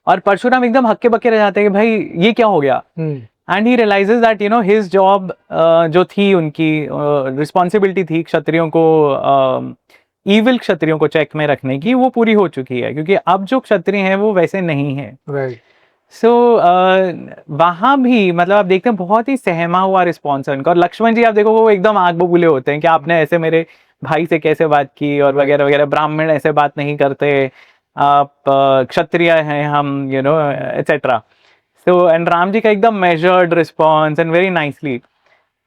और परशुराम एकदम हक्के बक्के रह जाते हैं कि भाई ये क्या हो गया। Hmm. And he realises that his job जो थी, उनकी रिस्पॉन्सिबिलिटी थी क्षत्रियों को, ईविल क्षत्रियों को चेक में रखने की, वो पूरी हो चुकी है, क्योंकि अब जो क्षत्रिय हैं वो वैसे नहीं है। Right. सो वहां भी मतलब आप देखते हैं बहुत ही सहमा हुआ रिस्पॉन्स है उनका। और लक्ष्मण जी आप देखो वो एकदम आग बबूले होते हैं कि आपने ऐसे मेरे भाई से कैसे बात की, और वगैरह वगैरह, ब्राह्मण ऐसे बात नहीं करते, आप क्षत्रिय हैं हम, etcetera. So and Ram ji का एकदम measured response and very nicely.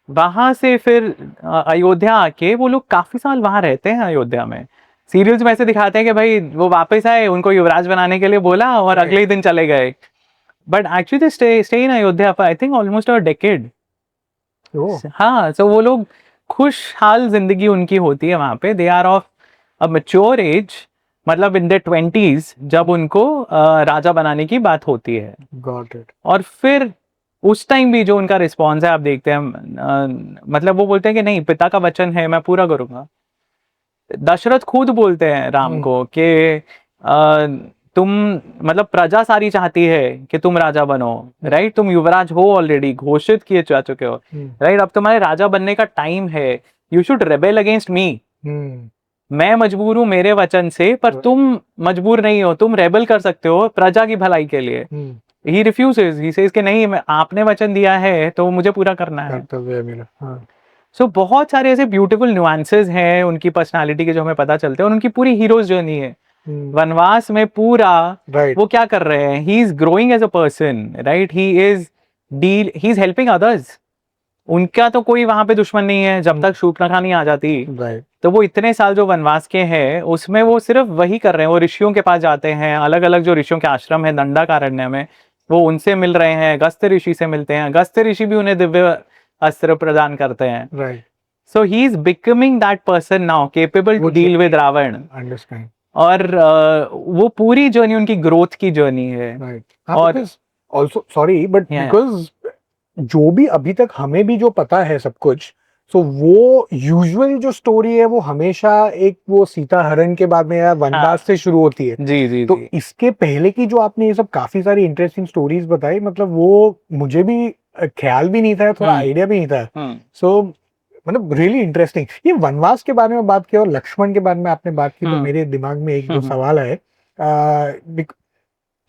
वहां से फिर अयोध्या आके वो लोग काफी साल वहां रहते हैं अयोध्या में। सीरियल्स में ऐसे दिखाते हैं कि भाई वो वापस आए, उनको युवराज बनाने के लिए बोला और अगले ही दिन चले गए। But actually they stay in Ayodhya for I think almost a decade. Oh. हाँ, सो वो लोग खुशहाल जिंदगी उनकी होती है वहां पे। They are of a mature age, मतलब इन देयर 20s जब उनको राजा बनाने की बात होती है। Got it. और फिर उस टाइम भी जो उनका रिस्पॉन्स है आप देखते हैं, मतलब वो बोलते हैं कि नहीं, पिता का वचन है, मैं पूरा करूंगा। दशरथ खुद बोलते हैं राम को कि तुम मतलब प्रजा सारी चाहती है कि तुम राजा बनो, राइट, तुम युवराज हो, ऑलरेडी घोषित किए जा चुके हो, राइट, अब तुम्हारे राजा बनने का टाइम है, you should rebel against me. मैं मजबूर हूं मेरे वचन से, पर तुम मजबूर नहीं हो, तुम रेबल कर सकते हो प्रजा की भलाई के लिए। ही रिफ्यूजेस, ही सेज कि नहीं, मैं आपने वचन दिया है तो मुझे पूरा करना है। कर्तव्य है मेरा। हाँ. सो बहुत सारे ऐसे ब्यूटीफुल नुआंसेस हैं उनकी पर्सनालिटी के जो हमें पता चलते हैं। और उनकी पूरी हीरोज जर्नी है वनवास में पूरा। Right. वो क्या कर रहे हैं, he is growing as a person, right, he is helping others. उनका तो कोई वहां पे दुश्मन नहीं है जब तक शूर्पणखा नहीं आ जाती। Right. तो वो इतने साल जो वनवास के हैं उसमें वो सिर्फ वही कर रहे हैं, वो ऋषियों के पास जाते हैं, अलग अलग जो ऋषियों के आश्रम है दंडकारण्य में, वो उनसे मिल रहे हैं, अगस्त ऋषि से मिलते हैं, अगस्त ऋषि भी उन्हें दिव्य अस्त्र प्रदान करते हैं। Right. So he is becoming that person now capable to deal with Ravana. Understand. और वो पूरी जर्नी उनकी ग्रोथ की जर्नी है। Right. और because also sorry but Yeah, because जो भी अभी तक हमें भी जो पता है सब कुछ, सो वो यूजुअली जो स्टोरी है वो हमेशा एक वो सीता हरण के बाद में या वनवास से शुरू होती है। जी जी तो जी इसके पहले की जो आपने ये सब काफी सारी इंटरेस्टिंग स्टोरीज बताई, मतलब वो मुझे भी ख्याल भी नहीं था, थोड़ा आइडिया भी नहीं था। सो मतलब रियली इंटरेस्टिंग। ये वनवास के बारे में बात की और लक्ष्मण के बारे में आपने बात की, तो मेरे दिमाग में एक दो सवाल आए।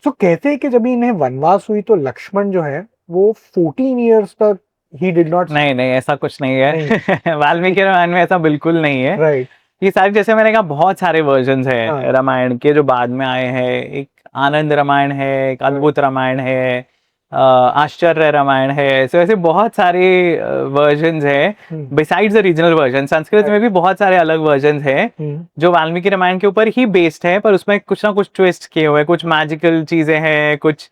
सो कहते हैं कि जब इन्हें वनवास हुई तो लक्ष्मण जो है वो 14 इयर्स तक ही डिड नॉट। नहीं नहीं, ऐसा कुछ नहीं है। वाल्मीकि रामायण में ऐसा बिल्कुल नहीं है। राइट। ये सारे, जैसे मैंने कहा, बहुत सारे वर्जन्स हाँ। हैं रामायण के जो बाद में आए हैं। एक आनंद रामायण है, एक अद्भुत रामायण है, आश्चर्य रामायण है। सो ऐसे बहुत सारे वर्जन्स हैं besides the regional version. Sanskrit में भी बहुत सारे अलग वर्जन्स हैं जो वाल्मीकि रामायण के ऊपर ही बेस्ड है, पर उसमें कुछ ना कुछ ट्विस्ट किए हुए, कुछ मैजिकल चीजें हैं, कुछ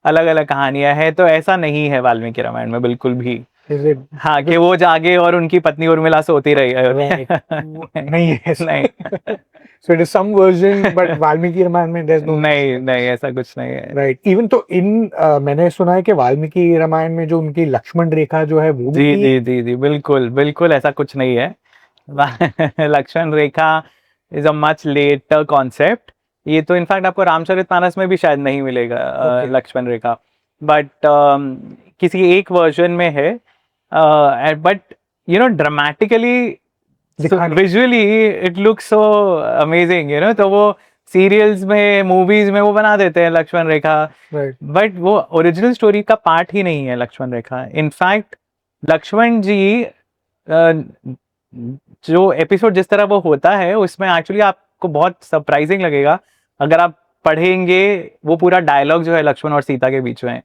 अलग अलग कहानियां हैं। तो ऐसा नहीं है वाल्मीकि रामायण में बिल्कुल भी। Is it हाँ, कि वो जागे और उनकी पत्नी उर्मिला सोती रही है। नहीं है नहीं so it is some version, but Valmiki Ramayan में देयर इज नो। नहीं नहीं, ऐसा कुछ नहीं है। राइट। इवन तो मैंने सुना है कि वाल्मीकि रामायण में जो उनकी लक्ष्मण रेखा जो है वो जी भी। जी जी जी, बिल्कुल बिल्कुल ऐसा कुछ नहीं है। Lakshman rekha is a much later concept. ये तो इनफैक्ट आपको रामचरितमानस में भी शायद नहीं मिलेगा लक्ष्मण रेखा, बट किसी एक वर्जन में है। But you know, dramatically, visually it looks so amazing, you know. तो वो सीरियल्स में, मूवीज में वो बना देते हैं लक्ष्मण रेखा, बट वो ओरिजिनल स्टोरी का पार्ट ही नहीं है लक्ष्मण रेखा। इनफैक्ट लक्ष्मण जी जो एपिसोड जिस तरह वो होता है उसमें एक्चुअली आपको बहुत सरप्राइजिंग लगेगा अगर आप पढ़ेंगे वो पूरा डायलॉग जो है लक्ष्मण और सीता के बीच में।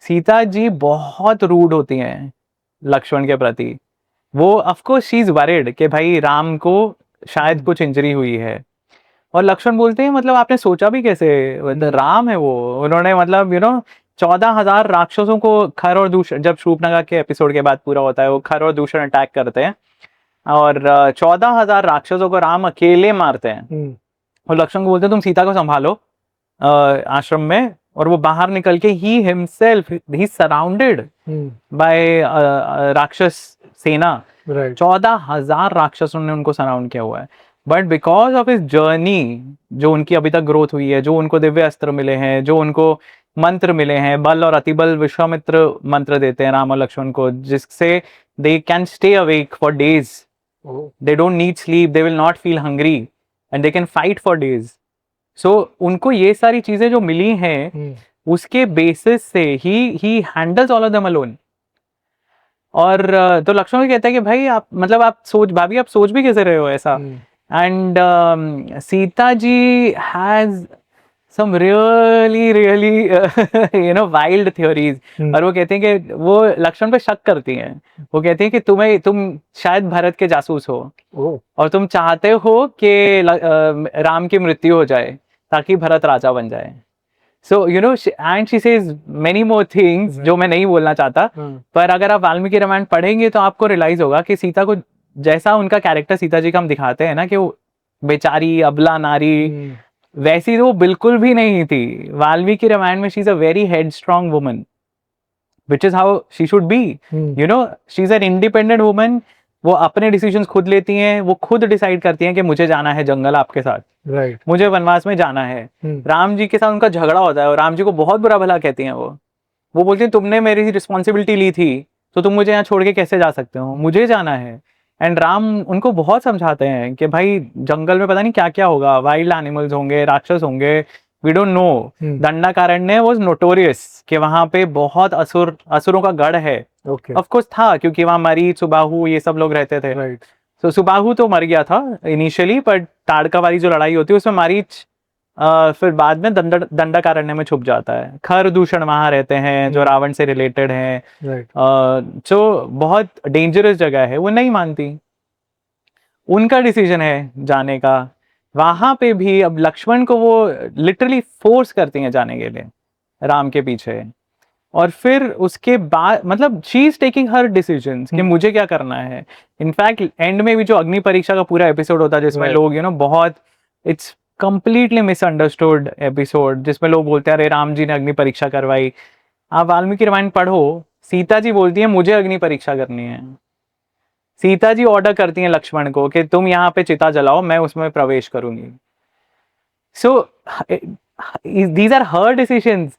सीता जी बहुत रूड होती हैं लक्ष्मण के प्रति। वो of course she is worried कि भाई राम को शायद कुछ इंजरी हुई है, और लक्ष्मण बोलते हैं मतलब आपने सोचा भी कैसे, राम है वो। उन्होंने मतलब 14,000 राक्षसों को खर और दूषण, जब शूर्पणखा के एपिसोड के बाद पूरा होता है, वो खर और दूषण अटैक करते हैं और 14,000 राक्षसों को राम अकेले मारते हैं। और लक्ष्मण को बोलते हैं तुम सीता को संभालो आश्रम में, और वो बाहर निकल के he himself he surrounded by राक्षस सेना। 14,000 राक्षसों ने उनको सराउंड किया हुआ है, but because of his journey, जो उनकी अभी तक ग्रोथ हुई है, जो उनको दिव्य अस्त्र मिले हैं, जो उनको मंत्र मिले हैं, बल और अतिबल विश्वामित्र मंत्र देते हैं राम और लक्ष्मण को, जिससे they can stay awake for days, they don't need sleep, they will not feel hungry and they can fight for days. So उनको ये सारी चीजें जो मिली हैं उसके बेसिस से ही handles all of them alone. और तो लक्ष्मण भी कहता है कि भाई आप मतलब आप सोच, भाभी आप सोच भी कैसे रहे हो ऐसा। And Sita ji has some really really wild theories. और वो कहते हैं कि वो लक्ष्मण पे शक करती हैं। वो कहते हैं कि तुम शायद भरत के जासूस हो और तुम चाहते हो कि राम की मृत्यु हो जाए ताकि भरत राजा बन जाए। So and she says many more things जो मैं नहीं बोलना चाहता, पर अगर आप वाल्मीकि रामायण पढ़ेंगे तो आपको रियलाइज होगा कि सीता को, जैसा उनका कैरेक्टर सीता जी का हम दिखाते हैं ना कि वो बेचारी अबला नारी, वैसी तो वो बिल्कुल भी नहीं थी। वाल्मीकि रामायण में she is a very head strong woman, which is how she should be. She is an independent woman. वो अपने डिसीजंस खुद लेती हैं, वो खुद डिसाइड करती हैं कि मुझे जाना है जंगल आपके साथ, मुझे वनवास में जाना है। राम जी के साथ उनका झगड़ा होता है और राम जी को बहुत बुरा भला कहती हैं। वो बोलती हैं तुमने मेरी रिस्पॉन्सिबिलिटी ली थी तो तुम मुझे यहाँ छोड़ के कैसे जा सकते हो, मुझे जाना है। एंड राम उनको बहुत समझाते हैं कि भाई जंगल में पता नहीं क्या क्या होगा, वाइल्ड एनिमल्स होंगे, राक्षस होंगे, we don't know. Dandakaranya was notorious कि वहां पे बहुत असुरों का गढ़ है। ऑफ कोर्स था, क्योंकि वहां मरीच, सुबाहु, ये सब लोग रहते थे। तो सुबाहु तो मर गया था इनिशियली, पर ताड़का वाली जो लड़ाई होती है उसमें मरीच फिर बाद में दंडाकारण्य में छुप जाता है। खर दूषण वहां रहते हैं जो रावण से रिलेटेड हैं, जो बहुत डेंजरस जगह है। वो नहीं मानती, उनका डिसीजन है जाने का। वहां पे भी अब लक्ष्मण को वो लिटरली फोर्स करती हैं जाने के लिए राम के पीछे। और फिर उसके बाद मतलब she is taking her decisions कि मुझे क्या करना है। इनफैक्ट एंड में भी जो अग्नि परीक्षा का पूरा एपिसोड होता है जिसमें लोग बहुत, इट्स कंप्लीटली मिसअंडरस्टूड एपिसोड, जिसमें लोग बोलते हैं अरे राम जी ने अग्नि परीक्षा करवाई। आप वाल्मीकि रामायण पढ़ो, सीता जी बोलती है मुझे अग्नि परीक्षा करनी है। सीता जी ऑर्डर करती हैं लक्ष्मण को कि तुम यहाँ पे चिता जलाओ, मैं उसमें प्रवेश करूंगी. So these are her decisions.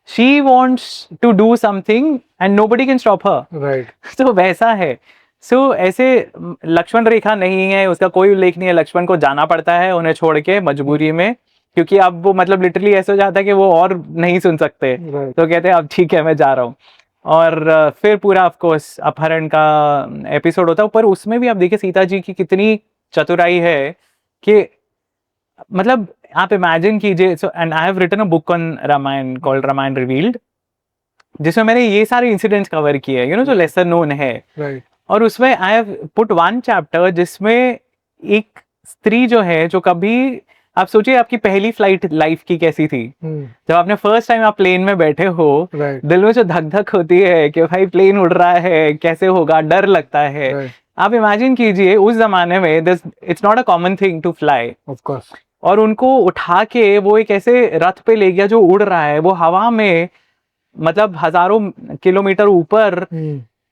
She wants to do something and nobody can stop her. Right. So वैसा है. So ऐसे लक्ष्मण रेखा नहीं है, उसका कोई उल्लेख नहीं है. लक्ष्मण को जाना पड़ता है उन्हें छोड़ के मजबूरी में, क्योंकि अब वो मतलब लिटरली ऐसा हो जाता है कि वो और नहीं सुन सकते. Right. तो कहते हैं अब ठीक है मैं जा रहा हूँ. और फिर पूरा ऑफ कोर्स अपहरण का एपिसोड होता है. पर उसमें भी आप देखिए सीता जी की कितनी चतुराई है कि मतलब आप इमेजिन कीजिए. So and I have written a book on Ramayana called Ramayana revealed, जिसमें मैंने ये सारे इंसिडेंट्स कवर किए हैं, जो लेसर नोन है. Right. और उसमें I have put one chapter जिसमें एक स्त्री जो है, जो कभी, आप सोचिए आपकी पहली फ्लाइट लाइफ की कैसी थी. जब आपने फर्स्ट टाइम आप प्लेन में बैठे हो, Right. दिल में जो धक धक होती है कि भाई प्लेन उड़ रहा है, कैसे होगा, डर लगता है. Right. आप इमेजिन कीजिए उस जमाने में it's not a common thing to fly. Of course. और उनको उठा के वो एक ऐसे रथ पे ले गया जो उड़ रहा है, वो हवा में मतलब हजारों किलोमीटर ऊपर.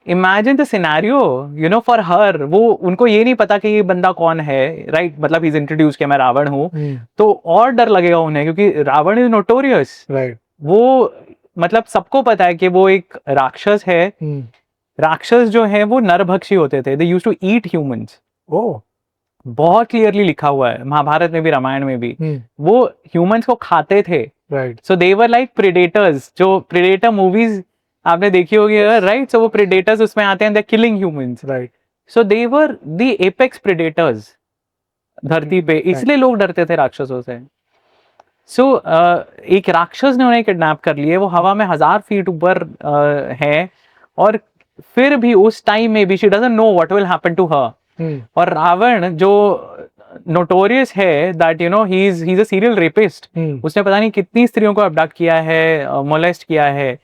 Imagine the scenario for her. वो उनको ये नहीं पता कि ये बंदा कौन है, राइट. मतलब इज इंट्रोड्यूस कि मैं रावण हूँ, तो और डर लगेगा उन्हें, क्योंकि रावण इज नोटोरियस. Right. वो मतलब सबको पता है कि वो एक राक्षस है. राक्षस जो है वो नरभक्षी होते थे. They used to eat humans. Oh. बहुत क्लियरली लिखा हुआ है महाभारत में भी, रामायण में भी. वो ह्यूमंस को खाते थे. Right. So they were like predators. जो प्रेडेटर मूवीज आपने देखी होगी, राइट. सो वो प्रेडेटर्स उसमें आते हैं, they killing humans. Right. So they were the apex predators धरती पे. इसलिए लोग डरते थे राक्षसों से. सो एक राक्षस ने उन्हें किडनैप कर लिए. वो हवा में 1000 फीट ऊपर है, और फिर भी उस टाइम में भी she doesn't know what will happen to her. और रावण जो नोटोरियस है that he is a serial rapist. उसने पता नहीं कितनी स्त्रियों को अबडक्ट किया है, मोलेस्ट किया है.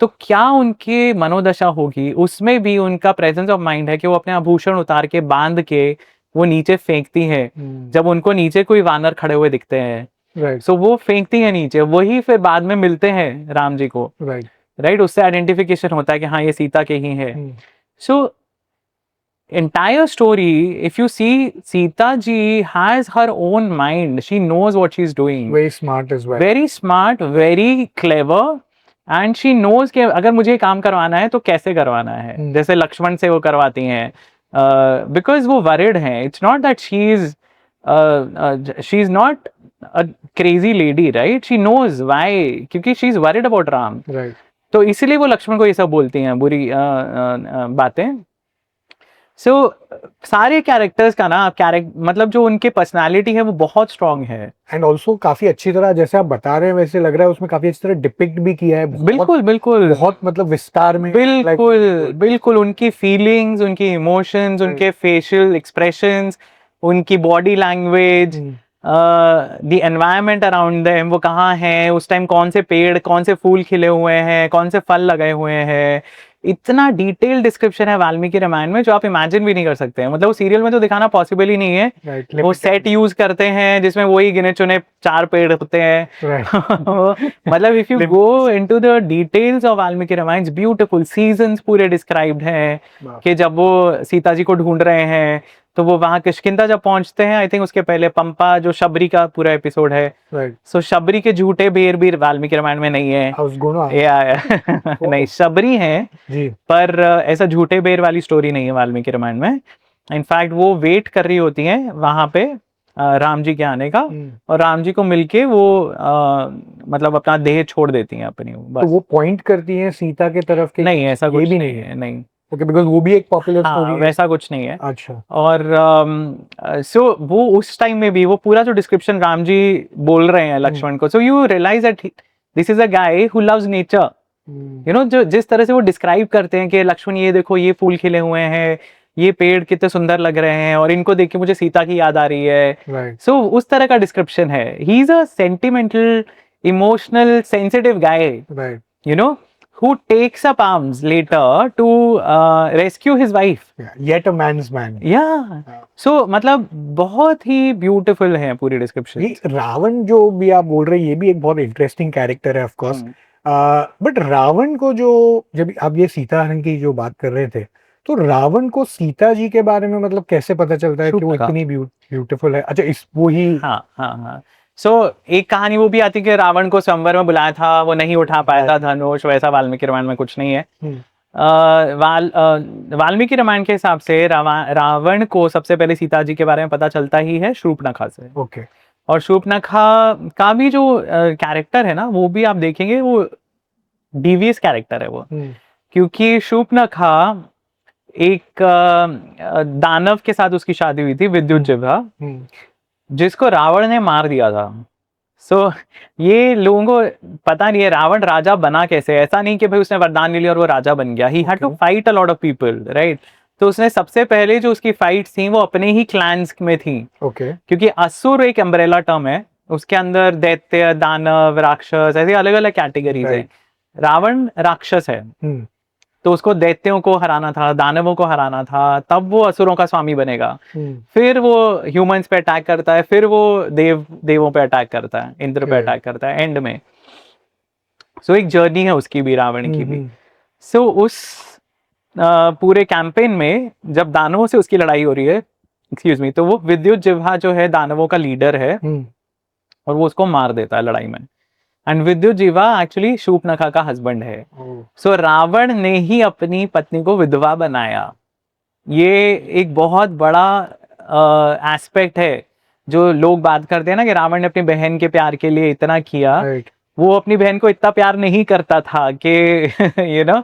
तो क्या उनकी मनोदशा होगी. उसमें भी उनका प्रेजेंस ऑफ माइंड है कि वो अपने आभूषण उतार के बांध के वो नीचे फेंकती है. जब उनको नीचे कोई वानर खड़े हुए दिखते हैं, Right. सो वो फेंकती है नीचे. वही फिर बाद में मिलते हैं राम जी को, Right. राइट. उससे आइडेंटिफिकेशन होता है कि हाँ ये सीता के ही है. सो entire story, if you see, Sita ji has her own mind. She knows what she's doing. Very smart as well. Very smart, very clever, and she knows कि अगर मुझे ये काम करवाना है तो कैसे करवाना है. जैसे लक्ष्मण से वो करवाती हैं, because वो worried हैं. It's not that she's not a crazy lady, right? She knows why, क्योंकि she's worried about Ram. Right. तो इसीलिए वो लक्ष्मण को ये सब बोलती हैं, बुरी बातें. सो सारे कैरेक्टर्स का ना मतलब जो उनके पर्सनालिटी है वो बहुत स्ट्रांग है. एंड ऑल्सो काफी अच्छी तरह, जैसे आप बता रहे हैं वैसे लग रहा है उसमें काफी अच्छी तरह डिपिक्ट भी किया है. बिल्कुल बिल्कुल बहुत मतलब विस्तार में. बिल्कुल बिल्कुल. उनकी फीलिंग्स, उनकी इमोशंस, उनके फेशियल एक्सप्रेशंस, उनकी body language, the environment around them, वो कहाँ है उस टाइम, कौन से पेड़, कौन से फूल खिले हुए हैं, कौन से फल लगे हुए हैं. इतना डिटेल डिस्क्रिप्शन है वाल्मीकि रामायण में जो आप इमेजिन भी नहीं कर सकते हैं. मतलब वो सीरियल में तो दिखाना पॉसिबल ही नहीं है. Right. वो सेट यूज करते हैं जिसमें वही गिने चुने 4 पेड़ होते हैं. Right. मतलब if you go into the details of Valmiki Ramayana, beautiful. Seasons पूरे डिस्क्राइब्ड हैं कि जब वो सीता जी को ढूंढ रहे हैं तो वो वहां किष्किंधा जब पहुंचते हैं, आई थिंक उसके पहले पंपा, जो शबरी का पूरा एपिसोड है. Right. सो शबरी के झूठे बेर भी वाल्मीकि रामायण में नहीं है. I was gonna ask. या नहीं, शबरी हैं जी. पर ऐसा झूठे बेर वाली स्टोरी नहीं है वाल्मीकि रामायण में. इनफैक्ट वो वेट कर रही होती हैं वहां पे राम जी के आने का, और राम जी को मिलके वो मतलब अपना देह छोड़ देती हैं अपनी. तो वो पॉइंट करती हैं सीता के तरफ के? नहीं, ऐसा कुछ भी नहीं है. नहीं. ओके, बिकॉज़ वो भी एक पॉपुलर स्टोरी है. वैसा कुछ नहीं है. अच्छा. और सो वो उस टाइम में भी वो पूरा जो डिस्क्रिप्शन राम जी बोल रहे हैं लक्ष्मण को, so you realise that this is a guy who loves nature. जो जिस तरह से वो डिस्क्राइब करते हैं कि लक्ष्मण ये देखो, ये फूल खिले हुए हैं, ये पेड़ कितने सुंदर लग रहे हैं, और इनको देख के मुझे सीता की याद आ रही है. सो उस तरह का डिस्क्रिप्शन है. He is a sentimental, emotional, sensitive guy, who takes up arms later to rescue his wife. Yet a man's man. Yeah. So मतलब बहुत ही ब्यूटीफुल है पूरी डिस्क्रिप्शन. ये रावण जो भी आप बोल रहे हैं ये भी एक बहुत इंटरेस्टिंग कैरेक्टर है ऑफ कोर्स. बट रावण को जो, जब आप ये सीता हरण की जो बात कर रहे थे, तो रावण को सीता जी के बारे में मतलब कैसे पता चलता है कि वो शूर्पणखा। इतनी ब्यूटीफुल है? अच्छा, इस वो ही हाँ हाँ हाँ। सो एक कहानी वो भी आती है कि रावण को स्वयंवर में बुलाया था, वो नहीं उठा पाया था धनुष, वैसा वाल्मीकि रामायण में कुछ नहीं है। हम्म, वाल्मीकि रामायण के हिसाब से रावण को सबसे पहले सीता जी के बारे में पता चलता ही है शूर्पणखा से। ओके। और शूर्पणखा का भी जो कैरेक्टर है ना, वो भी आप देखेंगे वो डीवियस कैरेक्टर है वो, क्योंकि शूर्पणखा एक दानव के साथ उसकी शादी हुई थी, विद्युज्जिह्वा, जिसको रावण ने मार दिया था। सो ये लोगों को पता नहीं है रावण राजा बना कैसे। ऐसा नहीं कि भाई उसने वरदान ले लिया और वो राजा बन गया। He had to fight a lot of people, right. तो उसने सबसे पहले जो उसकी फाइट्स थी वो अपने ही क्लैंस में थी। ओके। क्योंकि असुर एक अम्ब्रेला टर्म है, उसके अंदर दैत्य, दानव, राक्षस, ऐसे अलग अलग कैटेगरीज है। रावण राक्षस है, तो उसको दैत्यों को हराना था, दानवों को हराना था, तब वो असुरों का स्वामी बनेगा। फिर वो ह्यूमंस पे अटैक करता है, फिर वो देवों पे अटैक करता है, इंद्र पे अटैक करता है एंड में। सो एक जर्नी है उसकी भी, रावण की भी। सो उस पूरे कैंपेन में जब दानवों से उसकी लड़ाई हो रही है, एक्सक्यूज मी, तो वो विद्युज्जिह्वा जो है दानवों का लीडर है, और वो उसको मार देता है लड़ाई में। एंड विद्युज्जिह्वा एक्चुअली शूर्पणखा का हस्बैंड है। सो रावण ने ही अपनी पत्नी को विधवा बनाया। ये एक बहुत बड़ा एस्पेक्ट है जो लोग बात करते हैं ना, कि रावण ने अपनी बहन के प्यार के लिए इतना किया। वो अपनी बहन को इतना प्यार नहीं करता था कि you know,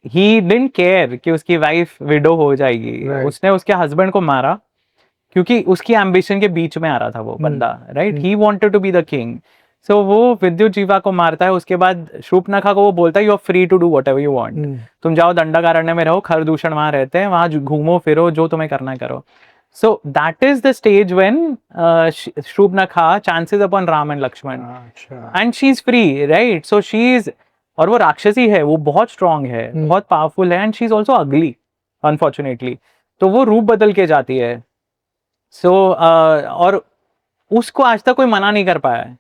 he didn't care कि उसकी वाइफ विडो हो जाएगी। उसने उसके हस्बैंड को मारा क्योंकि उसकी एम्बिशन के बीच में आ रहा था वो बंदा, right. He wanted to be the king. So वो विद्युज्जिह्वा को मारता है। उसके बाद शूर्पणखा को वो बोलता है you are free to do whatever you want. तुम जाओ दंडकारण्य में रहो, खरदूषण वहां रहते हैं, वहां घूमो फिरो, जो तुम्हें करना है करो। So that is the stage when Shurpanakha chances upon Ram and Lakshman, and she is free, right. So she is, और वो राक्षसी है, वो बहुत स्ट्रांग है, बहुत पावरफुल है, एंड शी इज ऑल्सो अगली अनफॉर्चुनेटली। तो वो रूप बदल के जाती है। सो और उसको आज तक कोई मना नहीं कर पाया है।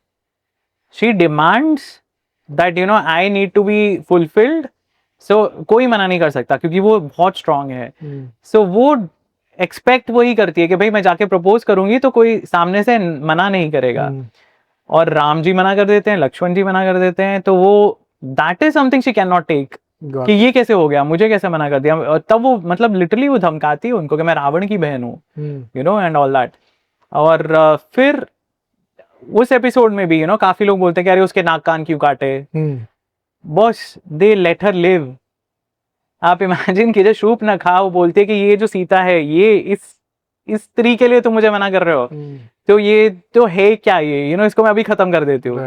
She demands that I need to be fulfilled. So कोई मना नहीं कर सकता क्योंकि वो बहुत स्ट्रांग है। सो वो एक्सपेक्ट वही करती है कि भाई मैं जाके प्रपोज करूंगी तो कोई सामने से मना नहीं करेगा। और राम जी मना कर देते हैं, लक्ष्मण जी मना कर देते हैं, तो वो that is something she can not take, कि ये कैसे हो गया, मुझे कैसे मना कर दिया। और तब वो मतलब लिटरली वो धमकाती है उनको कि मैं रावण की बहन हूँ, एंड ऑल दैट। और फिर उस एपिसोड में भी काफी लोग बोलते हैं कि अरे उसके नाक कान क्यों काटे। बॉस, दे लेट हर लिव। आप इमेजिन कीजिए, शूर्पणखा वो बोलती है कि ये जो सीता है, ये इस स्त्री के लिए तुम मुझे मना कर रहे हो, तो ये तो है क्या, ये इसको मैं अभी खत्म कर देती हूँ।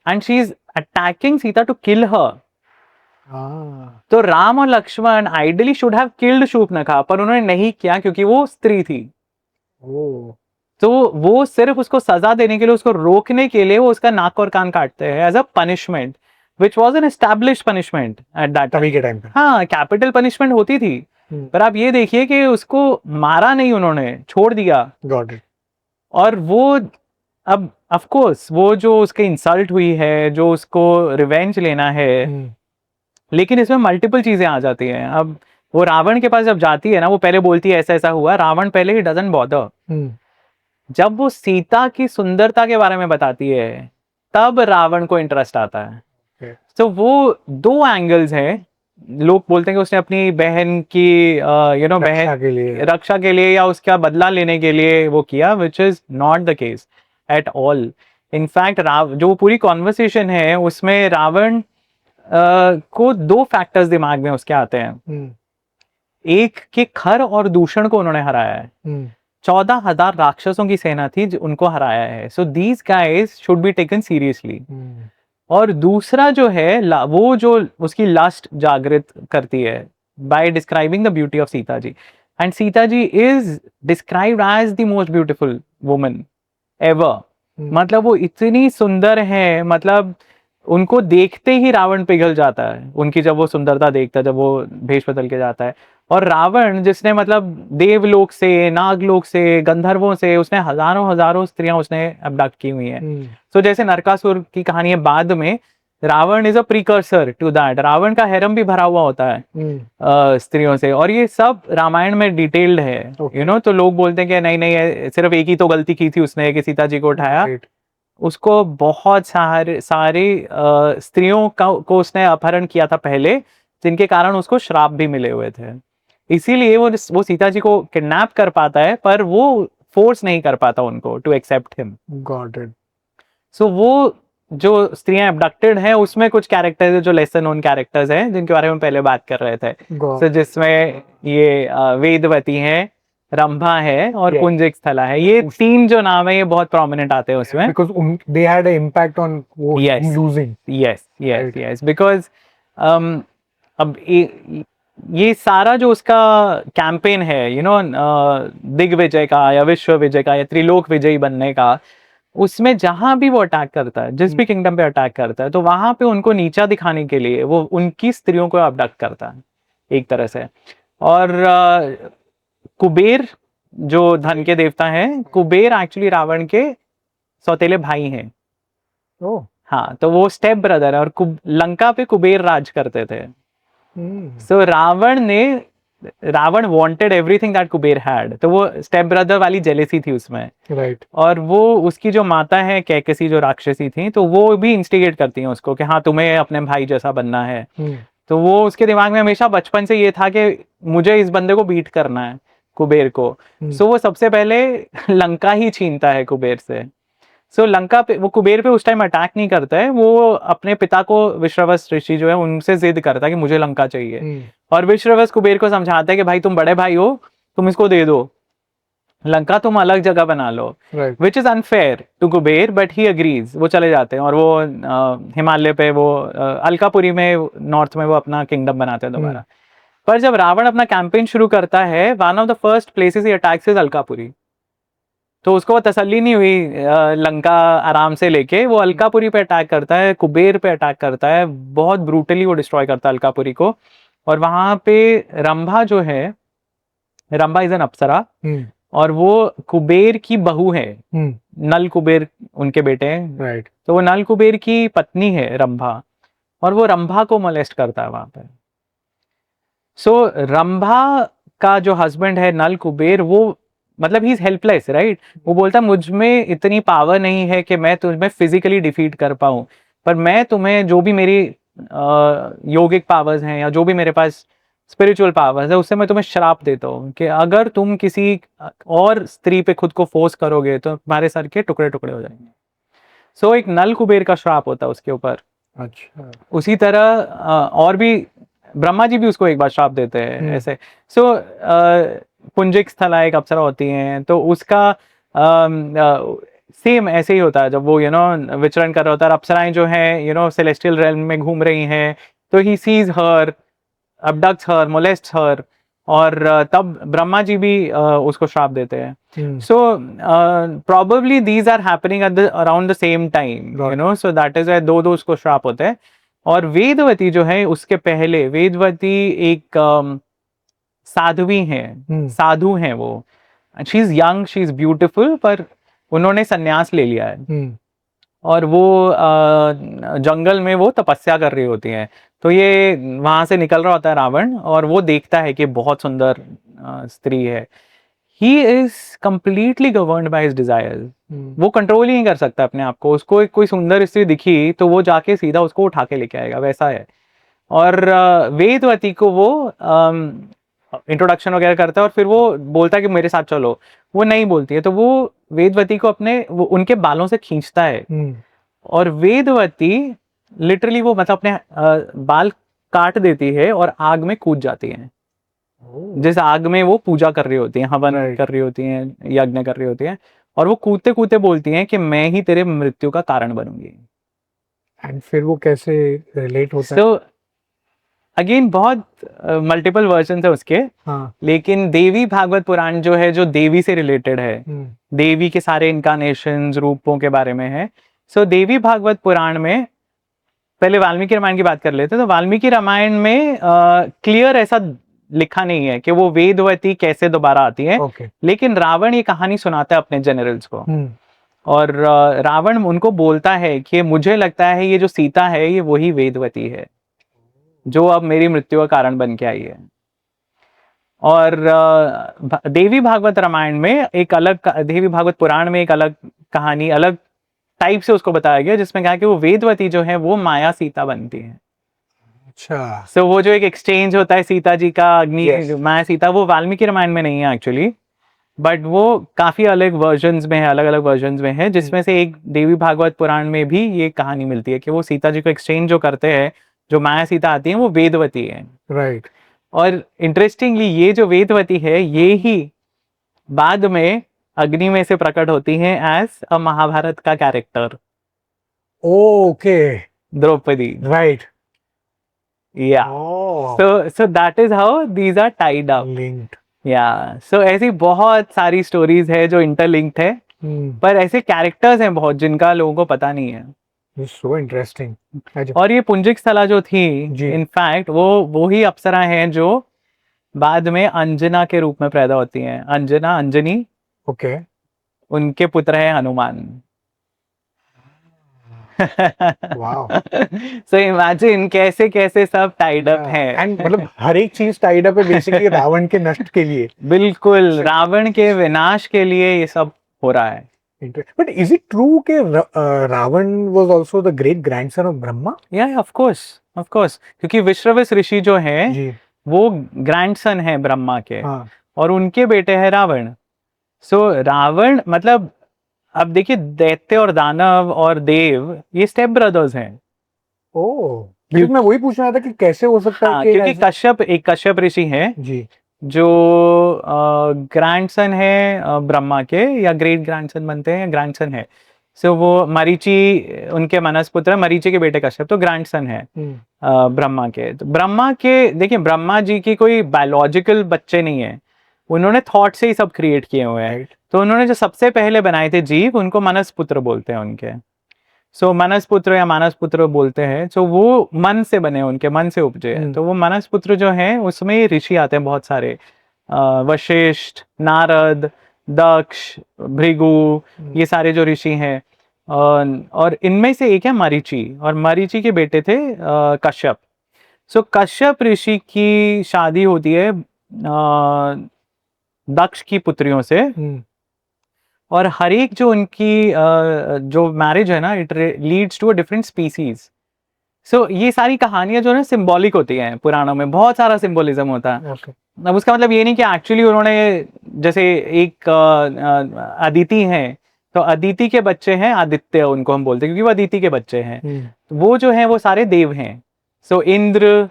And she is attacking Sita to kill her. तो राम और Lakshman ideally should have killed Shurpanakha, पर उन्होंने नहीं किया क्योंकि वो स्त्री थी। तो वो सिर्फ उसको सजा देने के लिए, उसको रोकने के लिए वो उसका नाक और कान काटते हैं as a punishment, which was an established punishment at that तभी के टाइम पे। हाँ, कैपिटल पनिशमेंट होती थी। पर आप ये देखिए कि उसको मारा नहीं, उन्होंने छोड़ दिया। Got it. और वो अब ऑफ कोर्स वो जो उसके इंसल्ट हुई है, जो उसको रिवेंज लेना है, लेकिन इसमें मल्टीपल चीजें आ जाती हैं। अब वो रावण के पास जब जाती है ना, वो पहले बोलती है ऐसा ऐसा हुआ, रावण पहले ही डजंट बॉदर। जब वो सीता की सुंदरता के बारे में बताती है, तब रावण को इंटरेस्ट आता है। तो वो दो एंगल्स हैं। लोग बोलते हैं कि उसने अपनी बहन की रक्षा के लिए या उसका बदला लेने के लिए वो किया, which is not the case at all. In fact जो पूरी कॉन्वर्सेशन है उसमें रावण को दो फैक्टर्स दिमाग में उसके आते हैं। एक कि खर और दूषण को उन्होंने हराया है। 14,000 राक्षसों की सेना थी जो उनको हराया है। So these guys should be taken seriously. और दूसरा जो है वो जो उसकी लस्ट जागृत करती है by describing the beauty of Sita ji. And Sita ji is described as the most beautiful woman ever. मतलब वो इतनी सुंदर है, मतलब उनको देखते ही रावण पिघल जाता है, उनकी जब वो सुंदरता देखता है, जब वो भेष बदल के जाता है। और रावण जिसने मतलब देवलोक से, नागलोक से, गंधर्वों से उसने हजारों हजारों स्त्रियां उसने अबडक्ट की हुई हैं। तो जैसे नरकासुर की कहानी है बाद में, Ravana is a precursor to that. Ravana का हैरम भी भरा हुआ होता है स्त्रियों से, और ये सब रामायण में डिटेल्ड है। Okay. तो लोग बोलते हैं कि नहीं नहीं, सिर्फ एक ही तो गलती की थी उसने कि सीता जी को उठाया। Right. उसको बहुत सारी स्त्रियों को उसने अपहरण किया था पहले, जिनके कारण उसको श्राप भी मिले हुए थे। इसीलिए वो सीता जी को किडनैप कर पाता है, पर वो फोर्स नहीं कर पाता उनको to accept him. Got it. सो वो जो स्त्रियां अबडक्टेड हैं, उसमें कुछ कैरेक्टर्स है जो लेसन नोन कैरेक्टर्स हैं, जिनके बारे में पहले बात कर रहे थे। Got सो जिसमें ये वेदवती है, रंभा है और Yes. पुंजिक स्थला है। ये तीन जो नाम है ये बहुत प्रोमिनेंट आते हैं उसमें। because they had an impact on Yes. him losing. Right. yes because अब ये सारा जो उसका कैंपेन है, दिग्विजय का या विश्व विजय का या त्रिलोक विजयी बनने का, उसमें जहां भी वो अटैक करता है, जिस भी किंगडम पे अटैक करता है, तो वहां पे उनको नीचा दिखाने के लिए वो उनकी स्त्रियों को अबडक्ट करता है एक तरह से। और कुबेर जो धन के देवता हैं, कुबेर एक्चुअली रावण के सौतेले भाई हैं। Oh. हाँ, तो वो स्टेप ब्रदर है, और लंका पे कुबेर राज करते थे। So Ravana wanted everything that Kuber had, तो वो स्टेप ब्रदर वाली जेलेसी थी उसमें। Right. और वो उसकी जो माता है कैकसी, जो राक्षसी थी, तो वो भी इंस्टिगेट करती हैं उसको कि हाँ तुम्हें अपने भाई जैसा बनना है। तो वो उसके दिमाग में हमेशा बचपन से ये था कि मुझे इस बंदे को बीट करना है, कुबेर को। सो वो सबसे पहले लंका ही छीनता है कुबेर से। सो लंका पे वो कुबेर पे उस टाइम अटैक नहीं करता है, वो अपने पिता को विश्रवस ऋषि जो है उनसे जिद करता है कि मुझे लंका चाहिए। और विश्रवस कुबेर को समझाता है कि भाई तुम बड़े भाई हो, तुम इसको दे दो, लंका तुम अलग जगह बना लो। Which is unfair to Kuber, but he agrees. वो चले जाते हैं और वो हिमालय पे वो अलकापुरी में नॉर्थ में वो अपना किंगडम बनाते हैं दोबारा। पर जब रावण अपना कैंपेन शुरू करता है, one of the first places he attacks is Alkapuri. तो उसको तसल्ली नहीं हुई लंका आराम से लेके, वो अलकापुरी पे अटैक करता है, कुबेर पे अटैक करता है, बहुत ब्रूटली वो डिस्ट्रॉय करता है अलकापुरी को। और वहां पे रंभा जो है, रंभा इज एन अप्सरा, और वो कुबेर की बहू है। नल कुबेर उनके बेटे हैं। Right. तो वो नल कुबेर की पत्नी है रंभा, और वो रंभा को मोलेस्ट करता है वहां पे। सो रंभा का जो हस्बैंड है नल कुबेर, वो मतलब ही इज हेल्पलेस, राइट। वो बोलता मुझ में इतनी पावर नहीं है कि मैं तुम्हें फिजिकली डिफीट कर पाऊं, पर मैं तुम्हें जो भी मेरी योगिक पावर्स हैं या जो भी मेरे पास स्पिरिचुअल पावर्स है, उससे मैं तुम्हें श्राप देता हूँ कि अगर तुम किसी और स्त्री पे खुद को फोर्स करोगे तो तुम्हारे सर के टुकड़े टुकड़े हो जाएंगे। सो एक नल कुबेर का श्राप होता है उसके ऊपर। अच्छा। उसी तरह और भी ब्रह्मा जी भी उसको एक बार श्राप देते हैं ऐसे। सो पुंजिक स्थला एक अप्सरा होती हैं, तो उसका सेम ऐसे ही होता है। जब वो विचरण कर रहा होता है, अप्सराएं जो हैं सेलेस्टियल रेल्म में घूम रही हैं, तो he sees her, abducts her, molests her, और तब ब्रह्मा जी भी उसको श्राप देते हैं। सो probably these are happening at around the same time, so that is why दो उसको श्राप होते हैं। और वेदवती जो है उसके पहले, वेदवती एक साध्वी हैं, साधु हैं वो। She is young, she is beautiful, पर उन्होंने संन्यास ले लिया है और वो जंगल में वो तपस्या कर रही होती हैं। तो ये वहां से निकल रहा होता है रावण, और वो देखता है कि बहुत सुंदर स्त्री है। He is completely governed by his desires. वो कंट्रोल ही नहीं कर सकता अपने आप को। उसको कोई सुंदर स्त्री दिखी तो वो जाके सीधा उसको उठा के लेके आएगा, वैसा है। और वेदवती को वो इंट्रोडक्शन वगैरह करता है, और फिर वो बोलता है कि मेरे साथ चलो। वो नहीं बोलती है, तो वो वेदवती को उनके बालों से खींचता है। और वेदवती लिटरली वो मतलब अपने बाल काट देती है और आग में कूद जाती है। जिस आग में वो पूजा कर रही होती है, हवन कर रही होती हैं, यज्ञ कर रही होती हैं, और वो कूदते कूदते बोलती हैं कि मैं ही तेरे मृत्यु का कारण बनूंगी। एंड फिर वो कैसे रिलेट होता है? सो अगेन बहुत मल्टीपल वर्जन है उसके। लेकिन देवी भागवत पुराण जो है, जो देवी से रिलेटेड है, देवी के सारे इनकारनेशंस, रूपों के बारे में है। सो देवी भागवत पुराण में, पहले वाल्मीकि रामायण की बात कर लेते हैं। तो वाल्मीकि रामायण में क्लियर ऐसा लिखा नहीं है कि वो वेदवती कैसे दोबारा आती है। Okay. लेकिन रावण ये कहानी सुनाता है अपने जनरल्स को। और रावण उनको बोलता है कि मुझे लगता है ये जो सीता है ये वही वेदवती है जो अब मेरी मृत्यु का कारण बन के आई है। और देवी भागवत रामायण में एक अलग देवी भागवत पुराण में एक अलग कहानी अलग टाइप से उसको बताया गया जिसमें कहा कि वो वेदवती जो है वो माया सीता बनती है। अच्छा। सो वो जो एक एक्सचेंज होता है सीता जी का अग्नि Yes. माया सीता, वो वाल्मीकि रामायण में नहीं है एक्चुअली, बट वो काफी अलग वर्जन्स में है, अलग अलग वर्जन्स में है, जिसमें से एक देवी भागवत पुराण में भी ये कहानी मिलती है कि वो सीता जी को एक्सचेंज जो करते हैं, जो माया सीता आती है वो वेदवती है। राइट। और इंटरेस्टिंगली ये जो वेदवती है ये ही बाद में अग्नि में से प्रकट होती है एज अ महाभारत का कैरेक्टर, ओके। द्रौपदी। राइट। या so that is how these are tied up. Linked. या सो ऐसी बहुत सारी स्टोरीज है जो इंटरलिंक्ड है, पर ऐसे कैरेक्टर्स हैं बहुत जिनका लोगों को पता नहीं है। So interesting. और ये पुंजिक स्थला जो थी जी। इनफैक्ट वो ही अप्सरा हैं जो बाद में अंजना के रूप में पैदा होती हैं, अंजना अंजनी, ओके। उनके पुत्र है हनुमान। वाओ। सो इमेजिन कैसे कैसे सब टाइड अप है। एंड मतलब हर एक चीज टाइड अप है बेसिकली रावण के नष्ट के लिए। बिल्कुल, रावण के विनाश के लिए ये सब हो रहा है। बट इज इट ट्रू कि Ravana was also the great grandson of Brahma? या ऑफ कोर्स, क्योंकि विश्रवस ऋषि जो है जी। वो ग्रैंडसन है ब्रह्मा के। हाँ। और उनके बेटे है रावण। सो रावण मतलब अब देखिए दैत्य और दानव और देव ये स्टेप ब्रदर्स हैं। ओह, बिल्कुल मैं वही पूछना था कि कैसे हो सकता है हाँ, कि क्योंकि कश्यप ऋषि हैं जी जो ग्रैंडसन है ब्रह्मा के, या ग्रेट ग्रैंडसन बनते हैं या ग्रैंडसन है। सो वो मरीचि उनके मानस पुत्र है, मरीचि के बेटे कश्यप तो ग्रैंडसन है ब्रह्मा के। तो ब्रह्मा के देखिए ब्रह्मा जी की कोई बायोलॉजिकल बच्चे नहीं है, उन्होंने थॉट से ही सब क्रिएट किए हुए हैं। तो उन्होंने जो सबसे पहले बनाए थे जीव उनको मानस पुत्र बोलते हैं उनके। सो मानस पुत्र या मानस पुत्र बोलते हैं। सो वो मन से बने, उनके मन से उपजे हैं। तो वो मानस पुत्र जो हैं उसमें ऋषि आते हैं बहुत सारे, वशिष्ठ, नारद, दक्ष, भृगु, ये सारे जो ऋषि हैं। और इनमें से एक है मरीचि, और मरीचि के बेटे थे कश्यप। सो कश्यप ऋषि की शादी होती है दक्ष की पुत्रियों से, और हर एक जो उनकी जो मैरिज है ना it leads to a different species. So ये सारी कहानियां जो है सिंबॉलिक होती हैं पुराणों में, बहुत सारा सिंबोलिज्म होता है। अब उसका मतलब ये नहीं कि एक्चुअली उन्होंने जैसे एक अदिति हैं तो अदिति के बच्चे हैं आदित्य, उनको हम बोलते हैं क्योंकि वो अदिति के बच्चे हैं। तो वो जो हैं वो सारे देव हैं। सो इंद्र,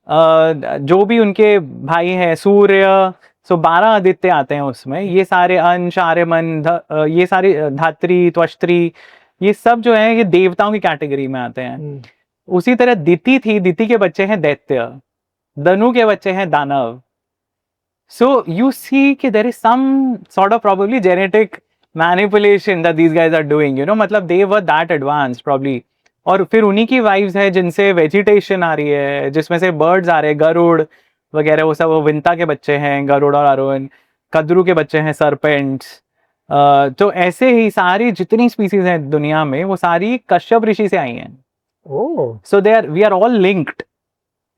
जो भी उनके भाई हैं, सूर्य, सो 12 आदित्य आते हैं उसमें। ये सारे अंश, आर्यमन, ये सारी धात्री, त्वष्ट्री, ये सब जो है ये देवताओं की कैटेगरी में आते हैं। उसी तरह दिति थी, दिति के बच्चे हैं दैत्य, धनु के बच्चे हैं दानव। सो यू सी कि there is some sort of probably genetic manipulation that these guys are doing, you know, मतलब they were that advanced probably. और फिर उन्हीं की वाइव्स है जिनसे वेजिटेशन आ रही है, जिसमें से बर्ड्स आ रहे हैं, गरुड़ वगैरह, वो सब वो विंता के बच्चे हैं, गरुड़ और अरुण। कद्रू के बच्चे हैं सर्पेंट्स। तो ऐसे ही सारी जितनी स्पीसीज हैं दुनिया में वो सारी कश्यप ऋषि से आई हैं। So we are all linked,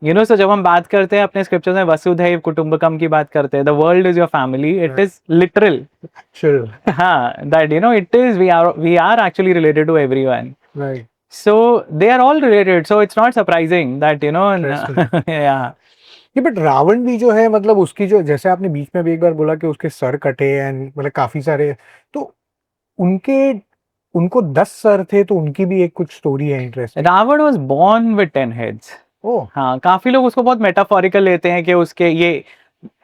you know. So जब हम बात करते हैं अपने स्क्रिप्चर्स में वसुधैव कुटुंबकम की बात करते हैं, the world is your family, it is literal. हाँ, that you know it is we are actually related to everyone, right? So they are all related, so it's not surprising that you know yeah. ये बट रावण भी जो है मतलब उसकी जो, जैसे आपने बीच में भी एक बार बोला कि उसके सर कटे एंड मतलब काफी सारे, तो उनको 10 सर थे, तो उनकी भी एक कुछ स्टोरी है interesting. Ravana was born with 10 heads. हाँ, काफी लोग उसको बहुत मेटाफोरिकल लेते हैं कि उसके ये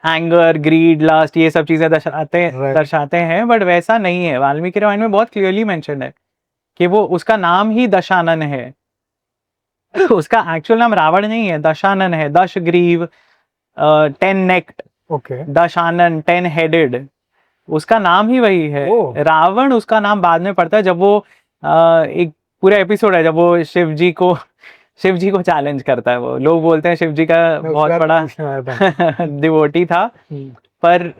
एंगर, ग्रीड, लस्ट, ये सब चीजें दर्शाते हैं, बट वैसा नहीं है। वाल्मीकि रामायण में बहुत क्लियरली मेंशन है कि वो उसका नाम ही दशानन है। उसका एक्चुअल नाम रावण नहीं है, दशानन है। दश ग्रीव, 10 नेक्ड, दशानन 10 हेडेड, उसका नाम ही वही है। रावण उसका नाम बाद में पड़ता है जब वो एक पूरा एपिसोड है जब वो शिव जी को चैलेंज करता है। वो लोग बोलते हैं शिव जी का बहुत बड़ा डिवोटी था, पर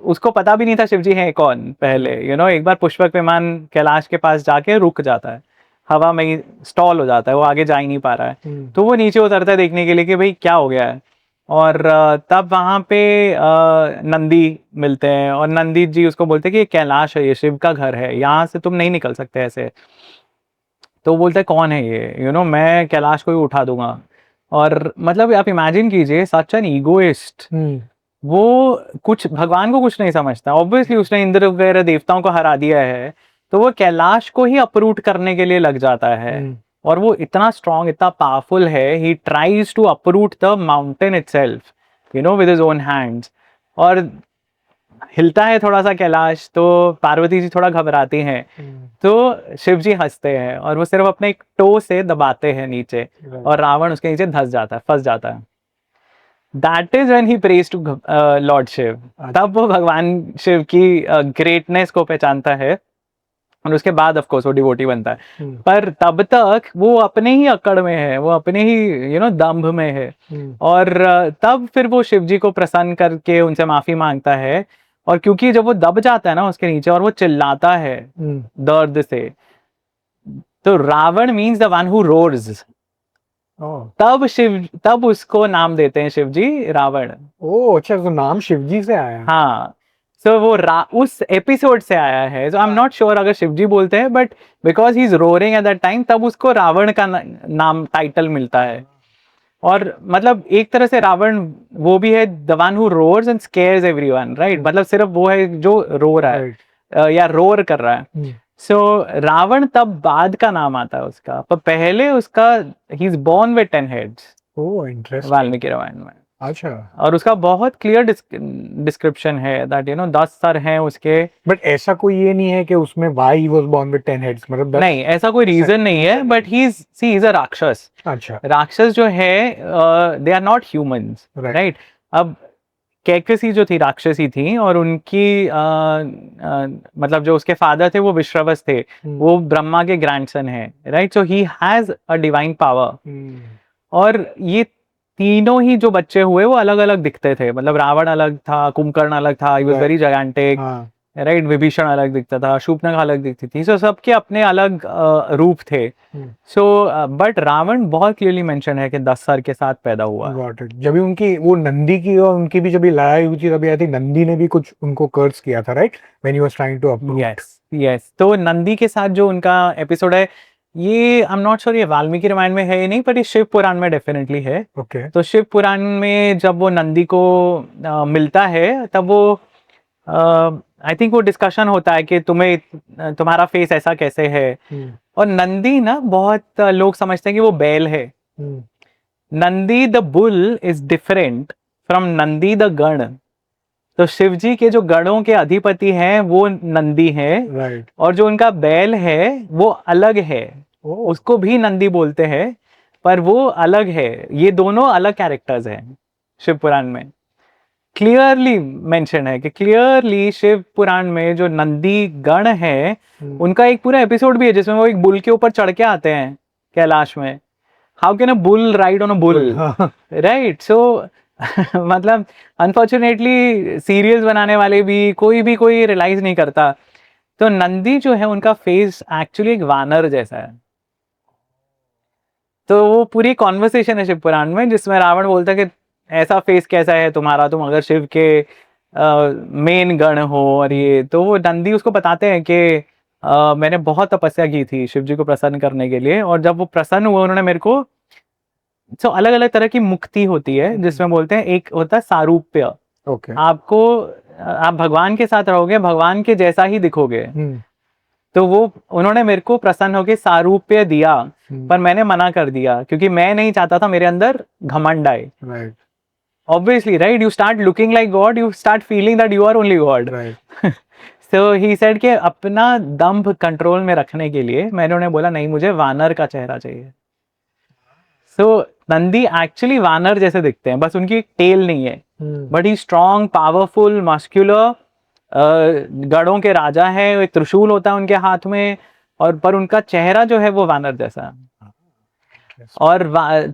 उसको पता भी नहीं था शिवजी है कौन पहले, एक बार पुष्पक विमान कैलाश के पास जाके रुक जाता है, हवा में ही स्टॉल हो जाता है, वो आगे जा ही नहीं पा रहा है। तो वो नीचे उतरता है देखने के लिए कि भाई क्या हो गया है। और तब वहां पे नंदी मिलते हैं, और नंदी जी उसको बोलते हैं कि ये कैलाश है, ये शिव का घर है, यहाँ से तुम नहीं निकल सकते ऐसे। तो वो बोलते हैं कौन है ये, मैं कैलाश को ही उठा दूंगा। और मतलब आप इमेजिन कीजिए, सच एन ईगोइस्ट, वो कुछ भगवान को कुछ नहीं समझता, ऑब्वियसली उसने इंद्र वगैरह देवताओं को हरा दिया है, तो वो कैलाश को ही अपरूट करने के लिए लग जाता है। और वो इतना स्ट्रांग, इतना पावरफुल है, he tries to uproot the mountain itself, with his own hands. और हिलता है थोड़ा सा कैलाश, तो पार्वती जी थोड़ा घबराती हैं, तो शिव जी हंसते हैं और वो सिर्फ अपने एक टो से दबाते हैं नीचे, और रावण उसके नीचे धस जाता है, फंस जाता है। That is when he prays to Lord Shiv. तब वो भगवान शिव की ग्रेटनेस को पहचानता है, और उसके बाद ऑफ कोर्स वो डिवोटी बनता है। पर तब तक वो अपने ही अकड़ में है, वो अपने ही दंभ में है। और तब फिर वो शिव जी को प्रसन्न करके उनसे माफी मांगता है। और क्योंकि जब वो दब जाता है ना उसके नीचे और वो चिल्लाता है दर्द से, तो Ravana means the one who roars. तब उसको नाम देते हैं शिवजी रावण। ओह अच्छा, तो नाम शिवजी से आया। हाँ, सो वो उस एपिसोड से आया है। सो आई एम नॉट श्योर अगर शिवजी बोलते हैं, but because he is roaring eight that time, तब उसको रावण का नाम टाइटल मिलता है। और मतलब एक तरह से रावण वो भी है the one who roars and scares everyone, right? मतलब सिर्फ वो है जो रो रहा है या रोर कर रहा है। सो रावण तब बाद का नाम आता है उसका, पर पहले उसका he is born with 10 heads. Oh interesting. Valmiki Ramayan में। अच्छा। और उसका बहुत क्लियर डिस्क्रिप्शन है दैट 10 सर हैं उसके। बट ऐसा कोई ये नहीं है कि उसमें why he was born with 10 heads, मतलब नहीं, ऐसा कोई रीजन नहीं है, बट ही इज अ राक्षस। अच्छा। राक्षस जो है they are not humans, right? अब कैकसी जो थी राक्षसी थी, और उनकी मतलब जो उसके फादर थे वो विश्रवस थे, वो ब्रह्मा के ग्रैंडसन है, right? So he has a divine power. और ये तीनों ही जो बच्चे हुए वो अलग अलग दिखते थे, मतलब रावण अलग था, कुंभकर्ण अलग था, he was very gigantic, right? Vibhishan अलग दिखता था, शूर्पणखा अलग दिखती थी। सो सबके अपने अलग रूप थे। सो बट रावण बहुत क्लियरली मेंशन है कि 10 सर के साथ पैदा हुआ। जब भी उनकी वो नंदी की और उनकी भी जब भी लड़ाई हुई थी, तभी आई थिंक नंदी ने भी कुछ उनको कर्स किया था, right? When he was trying to uproot. Yes. तो नंदी के साथ जो उनका एपिसोड है, ये आई एम नॉट श्योर ये वाल्मीकि रामायण में है या नहीं, पर ये शिव पुराण में डेफिनेटली है। तो शिव पुराण में जब वो नंदी को मिलता है, तब वो आई थिंक वो डिस्कशन होता है कि तुम्हारा फेस ऐसा कैसे है। और नंदी ना बहुत लोग समझते हैं कि वो बैल है। Nandi the bull is different from Nandi the गण। तो शिवजी के जो गणों के अधिपति हैं वो नंदी है, और जो उनका बैल है वो अलग है। उसको भी नंदी बोलते हैं, पर वो अलग है। ये दोनों अलग कैरेक्टर्स हैं शिव पुराण में। क्लियरली मेंशन है कि क्लियरली शिव पुराण में जो नंदी गण है, उनका एक पूरा एपिसोड भी है जिसमें वो एक बुल के ऊपर चढ़ के आते हैं कैलाश में। How can a bull ride on a bull, right? So मतलब अनफॉर्चुनेटली सीरियल्स बनाने वाले भी कोई रियलाइज नहीं करता। तो नंदी जो है उनका फेस एक्चुअली एक वानर जैसा है। तो वो पूरी कॉन्वर्सेशन है शिव पुराण में जिसमें रावण बोलता है कि ऐसा फेस कैसा है तुम्हारा, तुम अगर शिव के मेन गण हो। और ये तो वो नंदी उसको बताते हैं कि मैंने बहुत तपस्या की थी शिव जी को प्रसन्न करने के लिए, और जब वो प्रसन्न हुए उन्होंने मेरे को अलग अलग तरह की मुक्ति होती है, जिसमें बोलते हैं एक होता है सारूप्य। आपको आप भगवान के साथ रहोगे, भगवान के जैसा ही दिखोगे। तो वो उन्होंने मेरे को प्रसन्न होकर सारूप्य दिया, पर मैंने मना कर दिया क्योंकि मैं नहीं चाहता था मेरे अंदर घमंड आए। Obviously, right? You start looking like God, you start feeling that you are only God. Right. So he said कि अपना दंभ कंट्रोल में रखने के लिए मैंने उन्हें बोला नहीं, मुझे वानर का चेहरा चाहिए। So नंदी एक्चुअली वानर जैसे दिखते हैं, बस उनकी टेल नहीं है, but he strong, powerful, muscular, गढ़ों के राजा है, एक त्रिशूल होता है उनके हाथ में, और पर उनका चेहरा जो है वो वानर जैसा है। और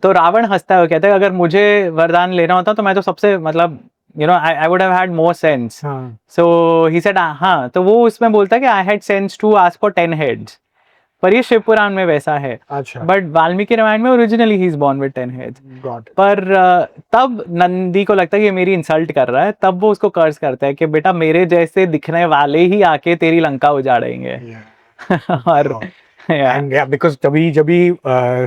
तो रावण हंसता है, कहता है अगर मुझे वरदान लेना होता तो मैं तो सबसे मतलब you know, I would have had more sense. हाँ So he said, हाँ, तो वो उसमें बोलता है कि I had sense to ask for 10 heads. पर ये शिव पुराण में वैसा है. अच्छा बट वाल्मीकि रामायण में originally he is born with 10 heads. Got पर तब नंदी को लगता है कि ये मेरी इंसल्ट कर रहा है, तब वो उसको कर्ज करता है कि बेटा मेरे जैसे दिखने वाले ही आके तेरी लंका उजाड़ेंगे. और एंड या बिकॉज तभी जब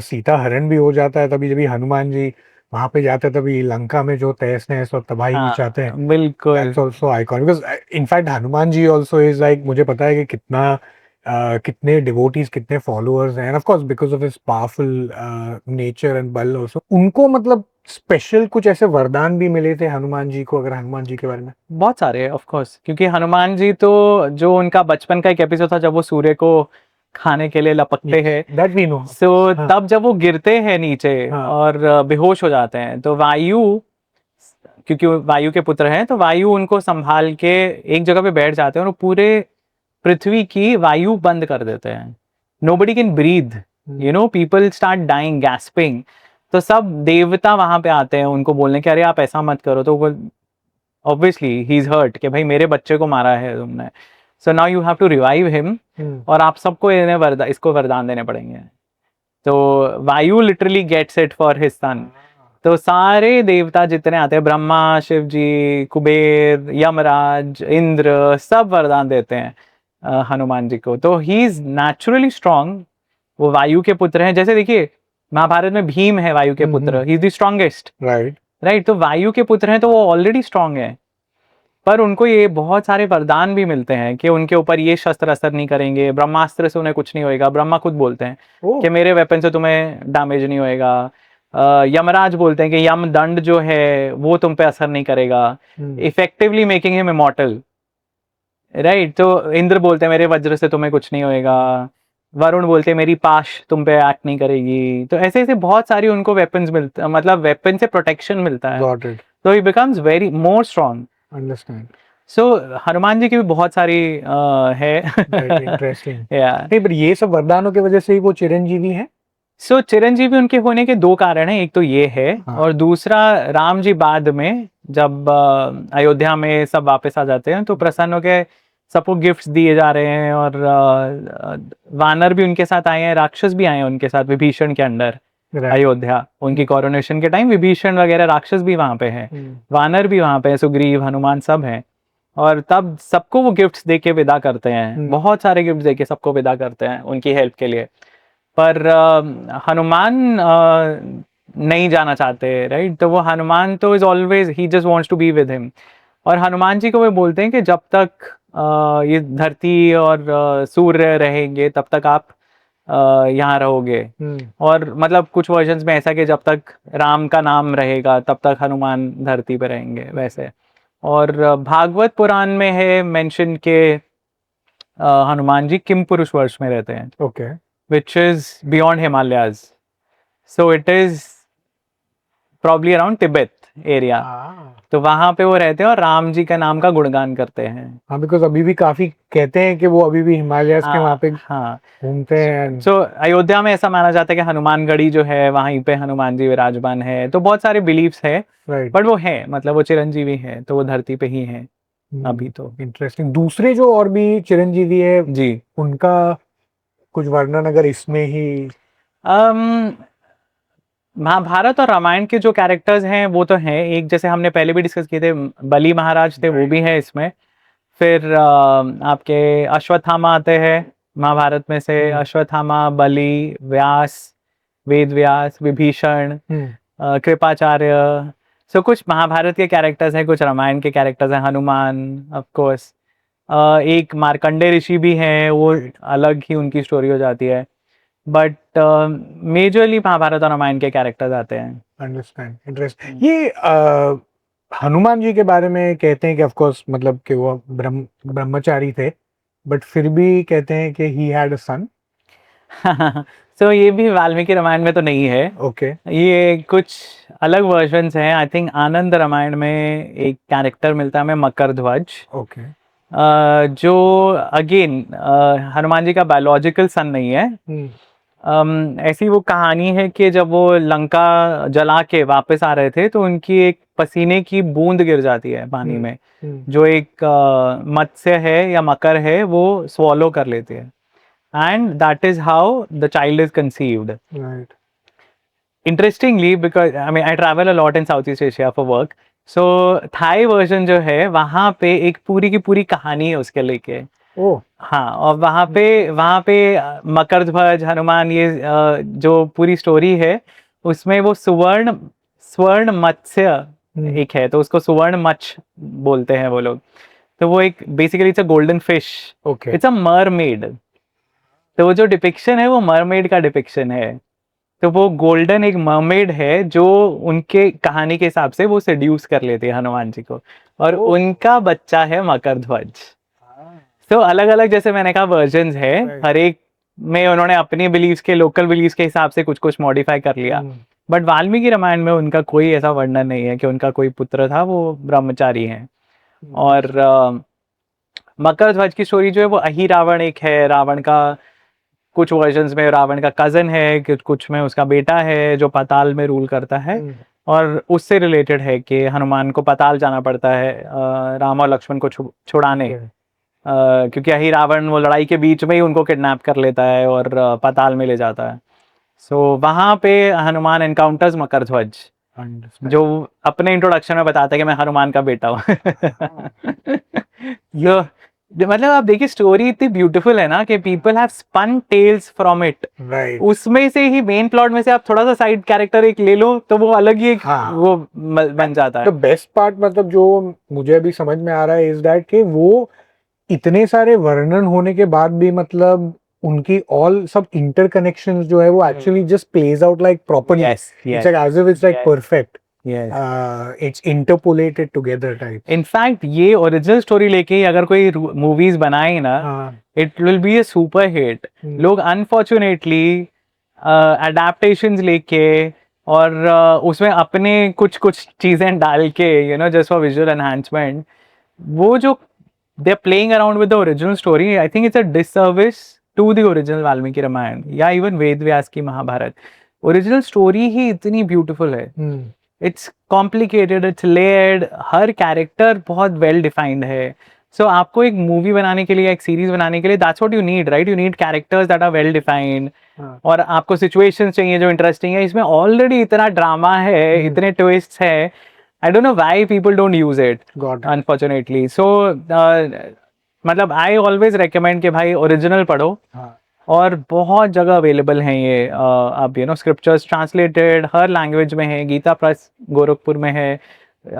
सीता हरण भी हो जाता है, तभी जब हनुमान जी वहां पे जाते हैं, तभी लंका में जो तहस नहस और तबाही मचाते हैं. बिल्कुल. That's also iconic because in fact Hanuman ji also is like, मुझे पता है कि कितने डिवोटीज, कितने फॉलोअर्स हैं, end of course because of his powerful nature and बल आल्सो. उनको मतलब स्पेशल कुछ ऐसे वरदान भी मिले थे हनुमान जी को, अगर हनुमान जी के बारे में? बहुत सारे ऑफ कोर्स, क्योंकि हनुमान जी तो जो उनका बचपन का एक एपिसोड था जब वो सूर्य को खाने के लिए लपकते हैं, दैट वी नो. सो तब जब वो गिरते हैं नीचे और बेहोश हो जाते हैं, तो वायु, क्योंकि वायु के पुत्र हैं, तो वायु उनको संभाल के एक जगह पे बैठ जाते हैं और पूरे पृथ्वी की वायु बंद कर देते हैं. Nobody can breathe, you know, people start dying, gasping. तो सब देवता वहां पे आते हैं उनको बोलने के अरे आप ऐसा मत करो. तो वो ऑब्वियसली ही इज हर्ट कि भाई मेरे बच्चे को मारा है तुमने, so now you have to revive him, और आप सबको इसको वरदान देने पड़ेंगे. तो Vayu literally gets it for his son. तो सारे देवता जितने आते हैं, ब्रह्मा, शिव जी, कुबेर, यमराज, इंद्र, सब वरदान देते हैं हनुमान जी को. तो ही इज नेचुरली स्ट्रांग. वो वायु के पुत्र हैं. जैसे देखिए महाभारत में भीम है वायु के पुत्र, he is the strongest, right. तो वायु के पुत्र हैं तो वो ऑलरेडी स्ट्रांग है, पर उनको ये बहुत सारे वरदान भी मिलते हैं कि उनके ऊपर ये शस्त्र असर नहीं करेंगे, ब्रह्मास्त्र से उन्हें कुछ नहीं होएगा. ब्रह्मा खुद बोलते हैं कि मेरे वेपन से तुम्हें डैमेज नहीं होएगा. यमराज बोलते हैं कि यम दंड जो है वो तुम पे असर नहीं करेगा, effectively making him immortal, right. तो इंद्र बोलते हैं मेरे वज्र से तुम्हें कुछ नहीं होएगा. वरुण बोलते हैं मेरी पाश तुम पे एक्ट नहीं करेगी. तो ऐसे ऐसे बहुत सारी उनको वेपन्स मिलते, मतलब वेपन से प्रोटेक्शन मिलता है. तो he becomes very more strong. Understand. So Hanuman ji की भी बहुत सारी है. इंटरेस्टिंग. नहीं, पर ये सब वरदानों की वजह से ही वो चिरंजीवी है. सो चिरंजीवी उनके होने के दो कारण हैं. एक तो ये है, और दूसरा राम जी बाद में जब अयोध्या में सब वापस आ जाते हैं तो प्रसन्न होकर सबको गिफ्ट्स दिए जा रहे हैं, और वानर भी उनके साथ आए हैं, राक्षस भी आए हैं उनके साथ विभीषण के अंडर. अयोध्या उनकी कोरोनेशन के टाइम विभीषण वगैरह राक्षस भी वहां पे हैं, वानर भी वहां पे, सुग्रीव, हनुमान सब हैं. और तब सबको वो गिफ्ट्स दे के विदा करते हैं, बहुत सारे गिफ्ट्स दे के सबको विदा करते हैं उनकी हेल्प के लिए. पर हनुमान नहीं जाना चाहते, राइट. तो वो हनुमान तो is always, he just wants to be with him. और हनुमान जी को वो बोलते हैं कि जब तक ये धरती और सूर्य रहेंगे तब तक आप यहाँ रहोगे. और मतलब कुछ वर्जन्स में ऐसा कि जब तक राम का नाम रहेगा तब तक हनुमान धरती पे रहेंगे वैसे. और भागवत पुराण में है मेंशन के हनुमान जी किम पुरुष वर्ष में रहते हैं. Okay. which is beyond Himalayas. So it is probably around Tibet area. तो वहां पे वो रहते हैं और राम जी का नाम का गुणगान करते हैं. हाँ, बिकॉज अभी भी काफी कहते हैं कि वो अभी भी हिमालय के वहाँ पे घूमते हैं. So अयोध्या में ऐसा माना जाता है कि हनुमानगढ़ी जो है वहीं पे हनुमान जी विराजमान है. तो बहुत सारे बिलीव्स है, बट वो है, मतलब वो चिरंजीवी है, तो वो धरती पे ही है अभी. तो इंटरेस्टिंग. दूसरे जो और भी चिरंजीवी है जी, उनका कुछ वर्णन अगर इसमें ही. महाभारत और रामायण के जो कैरेक्टर्स हैं वो तो हैं. एक जैसे हमने पहले भी डिस्कस किए थे, बलि महाराज थे, वो भी है इसमें. फिर आपके अश्वत्थामा आते हैं महाभारत में से. अश्वत्थामा, बलि, व्यास, वेद व्यास, विभीषण, कृपाचार्य. सो कुछ महाभारत के कैरेक्टर्स हैं, कुछ रामायण के कैरेक्टर्स हैं. Hanuman of course. एक मार्कंडे ऋषि भी हैं, वो अलग ही उनकी स्टोरी हो जाती है. बट मेजरली महाभारत और रामायण के कैरेक्टर्स आते हैं. अंडरस्टैंड. इंटरेस्टिंग. ये हनुमान जी के बारे में कहते हैं कि ऑफ कोर्स मतलब कि वो ब्रह्मचारी थे, बट फिर भी कहते हैं कि ही हैड अ सन. सो ये भी वाल्मीकि रामायण में तो नहीं है. ओके. ये कुछ अलग वर्जन्स हैं. आई थिंक आनंद रामायण में एक कैरेक्टर मिलता है हमें, मकरध्वज. ओके. जो अगेन हनुमान जी का बायोलॉजिकल सन नहीं है. ऐसी वो कहानी है कि जब वो लंका जला के वापस आ रहे थे तो उनकी एक पसीने की बूंद गिर जाती है पानी में, जो एक मत्स्य है या मकर है वो स्वॉलो कर लेती है, and that is how the child is conceived. Right. Interestingly, because I mean I travel a lot in Southeast Asia for work, so Thai version जो है वहाँ पे एक पूरी की पूरी कहानी है उसके लेके. ओह. हाँ, और वहाँ पे मकर ध्वज, हनुमान, ये जो पूरी स्टोरी है उसमें वो स्वर्ण मत्स्य एक है, तो उसको स्वर्ण मच्छ बोलते हैं वो लोग. तो वो एक basically it's a golden fish, okay. It's a mermaid. तो वो जो डिपिक्शन है वो मरमेड का डिपिक्शन है. तो वो गोल्डन एक मरमेड है जो उनके कहानी के हिसाब से वो सेड्यूस कर लेते हैं हनुमान जी को, और उनका बच्चा है मकर ध्वज. तो अलग अलग, जैसे मैंने कहा, वर्जन्स है. हर एक में उन्होंने अपनी बिलीव्स के, लोकल बिलीव्स के हिसाब से कुछ कुछ मॉडिफाई कर लिया. बट वाल्मीकि रामायण में उनका कोई ऐसा वर्णन नहीं है कि उनका कोई पुत्र था, वो ब्रह्मचारी हैं. और मकर ध्वज की स्टोरी जो है वो अहि रावण एक है, रावण का कुछ वर्जन्स में रावण का कजन है, कुछ में उसका बेटा है जो पाताल में रूल करता है. और उससे रिलेटेड है कि हनुमान को पाताल जाना पड़ता है राम और लक्ष्मण को छुड़ाने, क्योंकि अहि रावण वो लड़ाई के बीच में ही उनको किडनैप कर लेता है और पाताल में ले जाता है. सो वहाँ पे हनुमान एनकाउंटर्स मकर ध्वज, जो अपने इंट्रोडक्शन में बताता है कि मैं हनुमान का बेटा हूँ. मतलब आप देखिए स्टोरी इतनी ब्यूटीफुल है ना कि people have spun tales from it. उसमें से ही मेन प्लॉट में से आप थोड़ा सा साइड कैरेक्टर एक ले लो तो वो अलग ही एक वो बन जाता है. तो बेस्ट पार्ट मतलब जो मुझे अभी समझ में आ रहा है इज दैट कि वो इतने सारे वर्णन होने के बाद भी मतलब उनकी ऑल सब इंटरकनेक्शंस जो है वो actually just plays out like properly. It's like as if it's like perfect. Yes. It's interpolated together type. In fact, ये ओरिजिनल स्टोरी लेके ही अगर कोई मूवीज बनाए ना, it will be a super hit. लोग अनफॉर्चुनेटली अडेप्टेशंस लेके और उसमें अपने कुछ कुछ चीजें डाल के, you know, just for visual enhancement, वो जो they are playing around with the original story, I think it's a disservice to the original Valmiki Ramayana या इवन वेद व्यास की महाभारत. ओरिजिनल स्टोरी ही इतनी ब्यूटीफुल है. It's complicated, it's layered, her character बहुत वेल डिफाइंड है. सो आपको एक मूवी बनाने के लिए, एक सीरीज बनाने के लिए, that's what you need, right? You need characters that are well defined, और आपको सिचुएशंस चाहिए जो इंटरेस्टिंग है. इसमें ऑलरेडी इतना ड्रामा है, इतने ट्विस्ट्स है. I don't know why people don't use it, unfortunately. So मतलब आई ऑलवेज रेकमेंड कि भाई ओरिजिनल पढ़ो. और बहुत जगह अवेलेबल हैं ये. अब you know scriptures translated her language में है. गीता प्रेस गोरखपुर में है,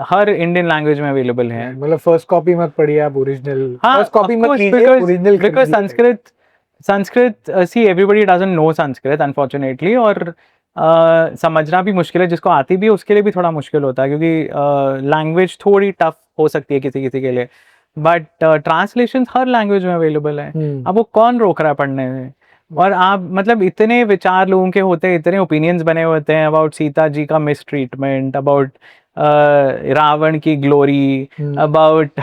हर इंडियन लैंग्वेज में अवेलेबल है. मतलब फर्स्ट कॉपी मत पढ़िए आप, ओरिजिनल फर्स्ट कॉपी मत लीजिए, original, because Sanskrit see everybody doesn't know Sanskrit unfortunately, और समझना भी मुश्किल है. जिसको आती भी है उसके लिए भी थोड़ा मुश्किल होता है, क्योंकि लैंग्वेज थोड़ी टफ हो सकती है किसी किसी के लिए. बट ट्रांसलेशन हर लैंग्वेज में अवेलेबल है. अब वो कौन रोक रहा है पढ़ने में? और आप मतलब इतने विचार लोगों के होते हैं, इतने ओपिनियंस बने होते हैं अबाउट सीता जी का मिस ट्रीटमेंट, अबाउट रावण की glory, about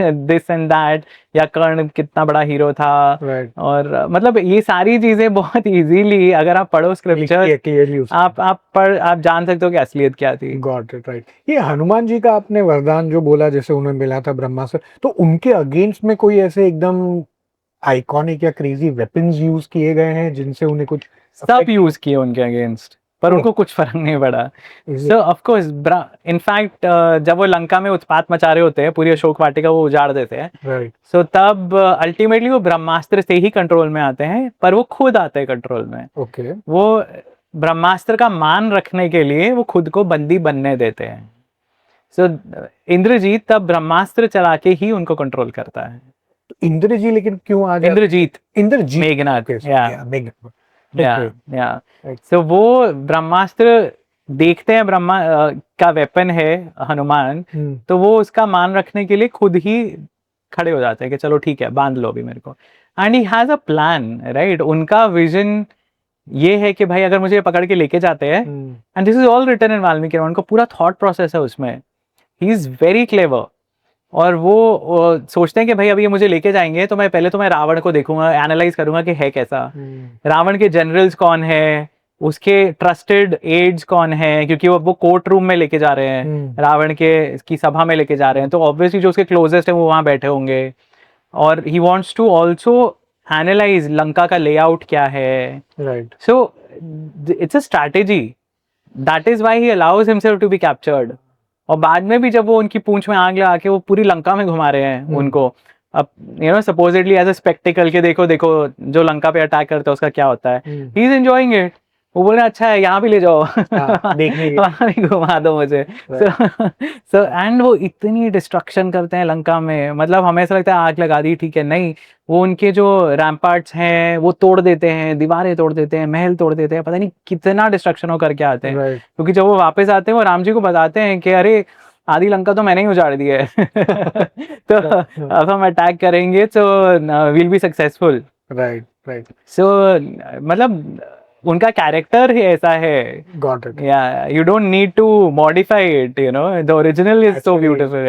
this and that, या कर्ण कितना बड़ा हीरो था. और मतलब ये सारी चीजें बहुत इजीली अगर आप पढ़ो स्क्रिप्चर, आप जान सकते हो कि असलियत क्या थी. Got it, right. ये हनुमान जी का आपने वरदान जो बोला, जैसे उन्हें मिला था ब्रह्मास्त्र, तो उनके अगेंस्ट में कोई ऐसे एकदम आइकॉनिक या क्रेजी वेपन्स यूज किए गए हैं जिनसे उन्हें कुछ? सब यूज किए उनके अगेंस्ट, पर उनको कुछ फर्क नहीं पड़ा. सो ऑफ कोर्स, इनफैक्ट जब वो लंका में उत्पात मचा रहे होते हैं, पूरी अशोक वाटिका वो उजाड़ देते हैं, सो तब अल्टीमेटली वो ब्रह्मास्त्र से ही कंट्रोल में आते हैं, पर वो खुद आते हैं कंट्रोल में. वो ब्रह्मास्त्र का मान रखने के लिए वो खुद को बंदी बनने देते हैं. सो इंद्रजीत तब ब्रह्मास्त्र चला के ही उनको कंट्रोल करता है. इंद्रजीत, लेकिन क्यों आ इंद्रजीत मेघनाथ, सो वो ब्रह्मास्त्र देखते हैं, ब्रह्मा का वेपन है हनुमान, तो वो उसका मान रखने के लिए खुद ही खड़े हो जाते हैं कि चलो ठीक है, बांध लो अभी मेरे को. And he has a plan, right? उनका विजन ये है कि भाई अगर मुझे पकड़ के लेके जाते हैं, and this is all written in Valmiki, उनका पूरा थॉट प्रोसेस है उसमें. He is very clever. और वो सोचते हैं कि भाई अभी ये मुझे लेके जाएंगे तो मैं पहले तो मैं रावण को देखूंगा, एनालाइज करूंगा कि है कैसा, रावण के जनरल्स कौन है, उसके ट्रस्टेड एड्स कौन है, क्योंकि वो कोर्ट रूम में लेके जा रहे हैं, रावण के की सभा में लेके जा रहे हैं, तो ऑब्वियसली जो उसके क्लोजेस्ट है वो वहां बैठे होंगे। और he wants to also analyse Lanka का लेआउट क्या है, right. So it's a strategy, that is why he allows himself to be captured. और बाद में भी जब वो उनकी पूंछ में आग लगा के वो पूरी लंका में घुमा रहे हैं उनको, अब सपोजिटली एज अ स्पेक्टिकल के देखो देखो जो लंका पे अटैक करता है उसका क्या होता है, ही इज एंजॉयिंग इट। वो बोल रहे हैं अच्छा है यहाँ भी ले जाओ, देखने के वहाँ भी घुमा दो मुझे। सो एंड वो इतनी डिस्ट्रक्शन करते हैं लंका में, मतलब हमें ऐसा लगता है आग लगा दी ठीक है, नहीं, वो उनके जो रैम्पार्ट्स हैं वो तोड़ देते हैं, दीवारें तोड़ देते हैं, महल तोड़ देते हैं, पता नहीं कितना डिस्ट्रक्शन हो करके आते हैं। क्योंकि जब वो वापस आते हैं वो राम जी को बताते हैं कि अरे आधी लंका तो मैंने ही उजाड़ दी है, तो अब हम अटैक करेंगे तो will be successful. Right right. So मतलब उनका कैरेक्टर ही ऐसा है। Got it. Yeah you don't need to modify it, the original is so beautiful.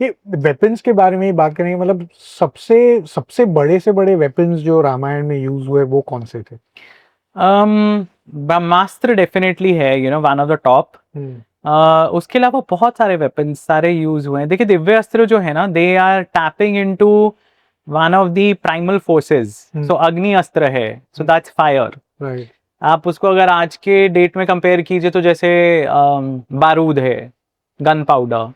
ये वेपन्स के बारे में ही बात करेंगे, मतलब सबसे सबसे बड़े से बड़े वेपन्स जो रामायण में यूज हुए वो कौन से थे? ब्रह्मास्त्र डेफिनेटली है, वन ऑफ द टॉप। उसके अलावा बहुत सारे वेपन्स सारे यूज हुए हैं। देखिए दिव्य अस्त्र जो है ना, they are tapping into one of the primal forces. So Agni अस्त्र है, सो दैट्स फायर। राइट। आप उसको अगर आज के डेट में कंपेयर कीजिए तो जैसे बारूद है, gun powder,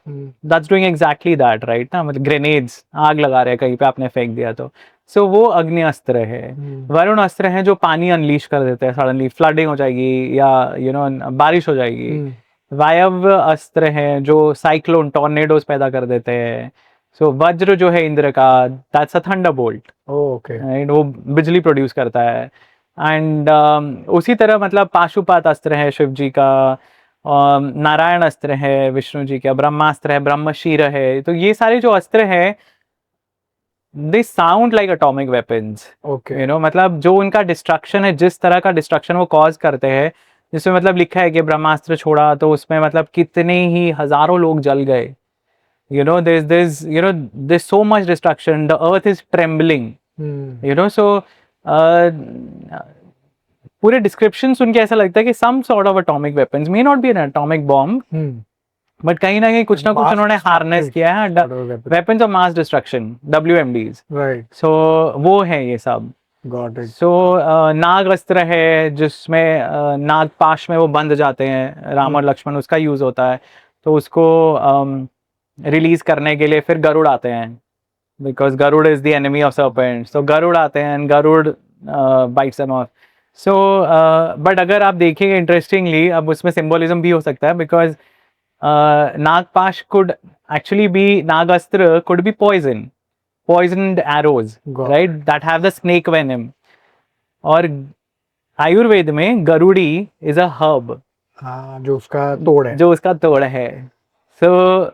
that's doing exactly that, right ना, मतलब ग्रेनेड्स, आग लगा रहे हैं कहीं पे आपने फेंक दिया तो। सो वो अग्नि अस्त्र है। वरुण अस्त्र है जो पानी अनलीश कर देते हैं, सडनली फ्लडिंग हो जाएगी या बारिश हो जाएगी। वायव्य अस्त्र है जो साइक्लोन टॉर्नेडोज पैदा कर देते हैं। सो वज्र जो है इंद्र का, that's a Thunderbolt, okay, right, वो बिजली प्रोड्यूस करता है। एंड उसी तरह मतलब पाशुपात अस्त्र है शिव जी का, नारायण अस्त्र है विष्णु जी का, ब्रह्मास्त्र है, ब्रह्मशीर है। तो ये सारे जो अस्त्र है they sound like atomic weapons. Okay. मतलब जो उनका डिस्ट्रक्शन है, जिस तरह का डिस्ट्रक्शन वो कॉज करते हैं, जिसमें मतलब लिखा है कि ब्रह्मास्त्र छोड़ा तो उसमें मतलब कितने ही हजारों लोग जल गए। there's so much destruction, the earth is trembling, so पूरे डिस्क्रिप्शन सुन के ऐसा लगता है कि some sort of atomic weapons may not be an atomic bomb, but कहीं ना कहीं कुछ ना कुछ उन्होंने हार्नेस किया है, weapons of mass destruction, WMDs, right. So वो है ये सब। Got it. सो नाग अस्त्र है जिसमें नाग पाश में वो बंध जाते हैं राम और लक्ष्मण, उसका यूज होता है। तो उसको रिलीज करने के लिए फिर गरुड़ आते हैं, because Garud is the enemy of serpent. So Garud आते हैं and Garud bites them off. So but अगर आप देखेंगे इंटरेस्टिंगली, अब उसमें सिंबोलिज्म भी हो सकता है, बिकॉज नागपाश कुड एक्चुअली बी, नाग अस्त्र could be poisoned arrows, right, that have the snake venom. और आयुर्वेद में गरुड़ी is a herb, हाँ, जो उसका तोड़ है, जो उसका तोड़ है। So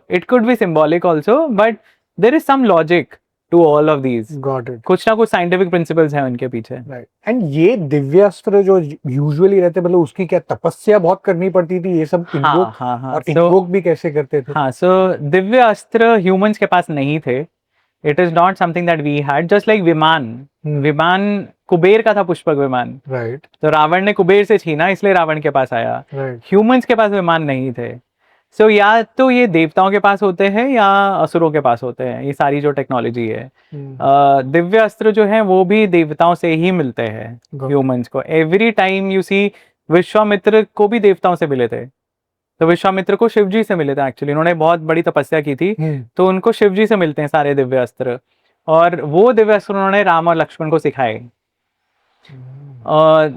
it could be symbolic also, but there is some logic to all of these. Got it. कुछ ना कुछ scientific principles हैं उनके पीछे। Right. And ये दिव्यास्त्र जो यूजुअली रहते, मतलब उसकी क्या तपस्या बहुत करनी पड़ती थी ये सब इन्वोक? हाँ, और इन्वोक भी कैसे करते थे? हाँ, so दिव्य अस्त्र ह्यूमंस के पास नहीं थे। It is not something that we had, just like विमान। विमान कुबेर का था, पुष्पक विमान, राइट। तो रावण ने कुबेर से छीना, इसलिए रावण के पास आया। ह्यूमंस के पास विमान नहीं थे। सो या तो ये देवताओं के पास होते हैं या असुरों के पास होते हैं, ये सारी जो टेक्नोलॉजी है। दिव्य अस्त्र जो है वो भी देवताओं से ही मिलते हैं ह्यूमंस को। Every time you see, Vishwamitra को भी देवताओं से मिले थे, तो विश्वामित्र को शिव जी से मिले थे एक्चुअली, उन्होंने बहुत बड़ी तपस्या की थी, तो उनको शिव जी से मिलते हैं सारे दिव्य अस्त्र। और वो दिव्य अस्त्र उन्होंने राम और लक्ष्मण को सिखाए। और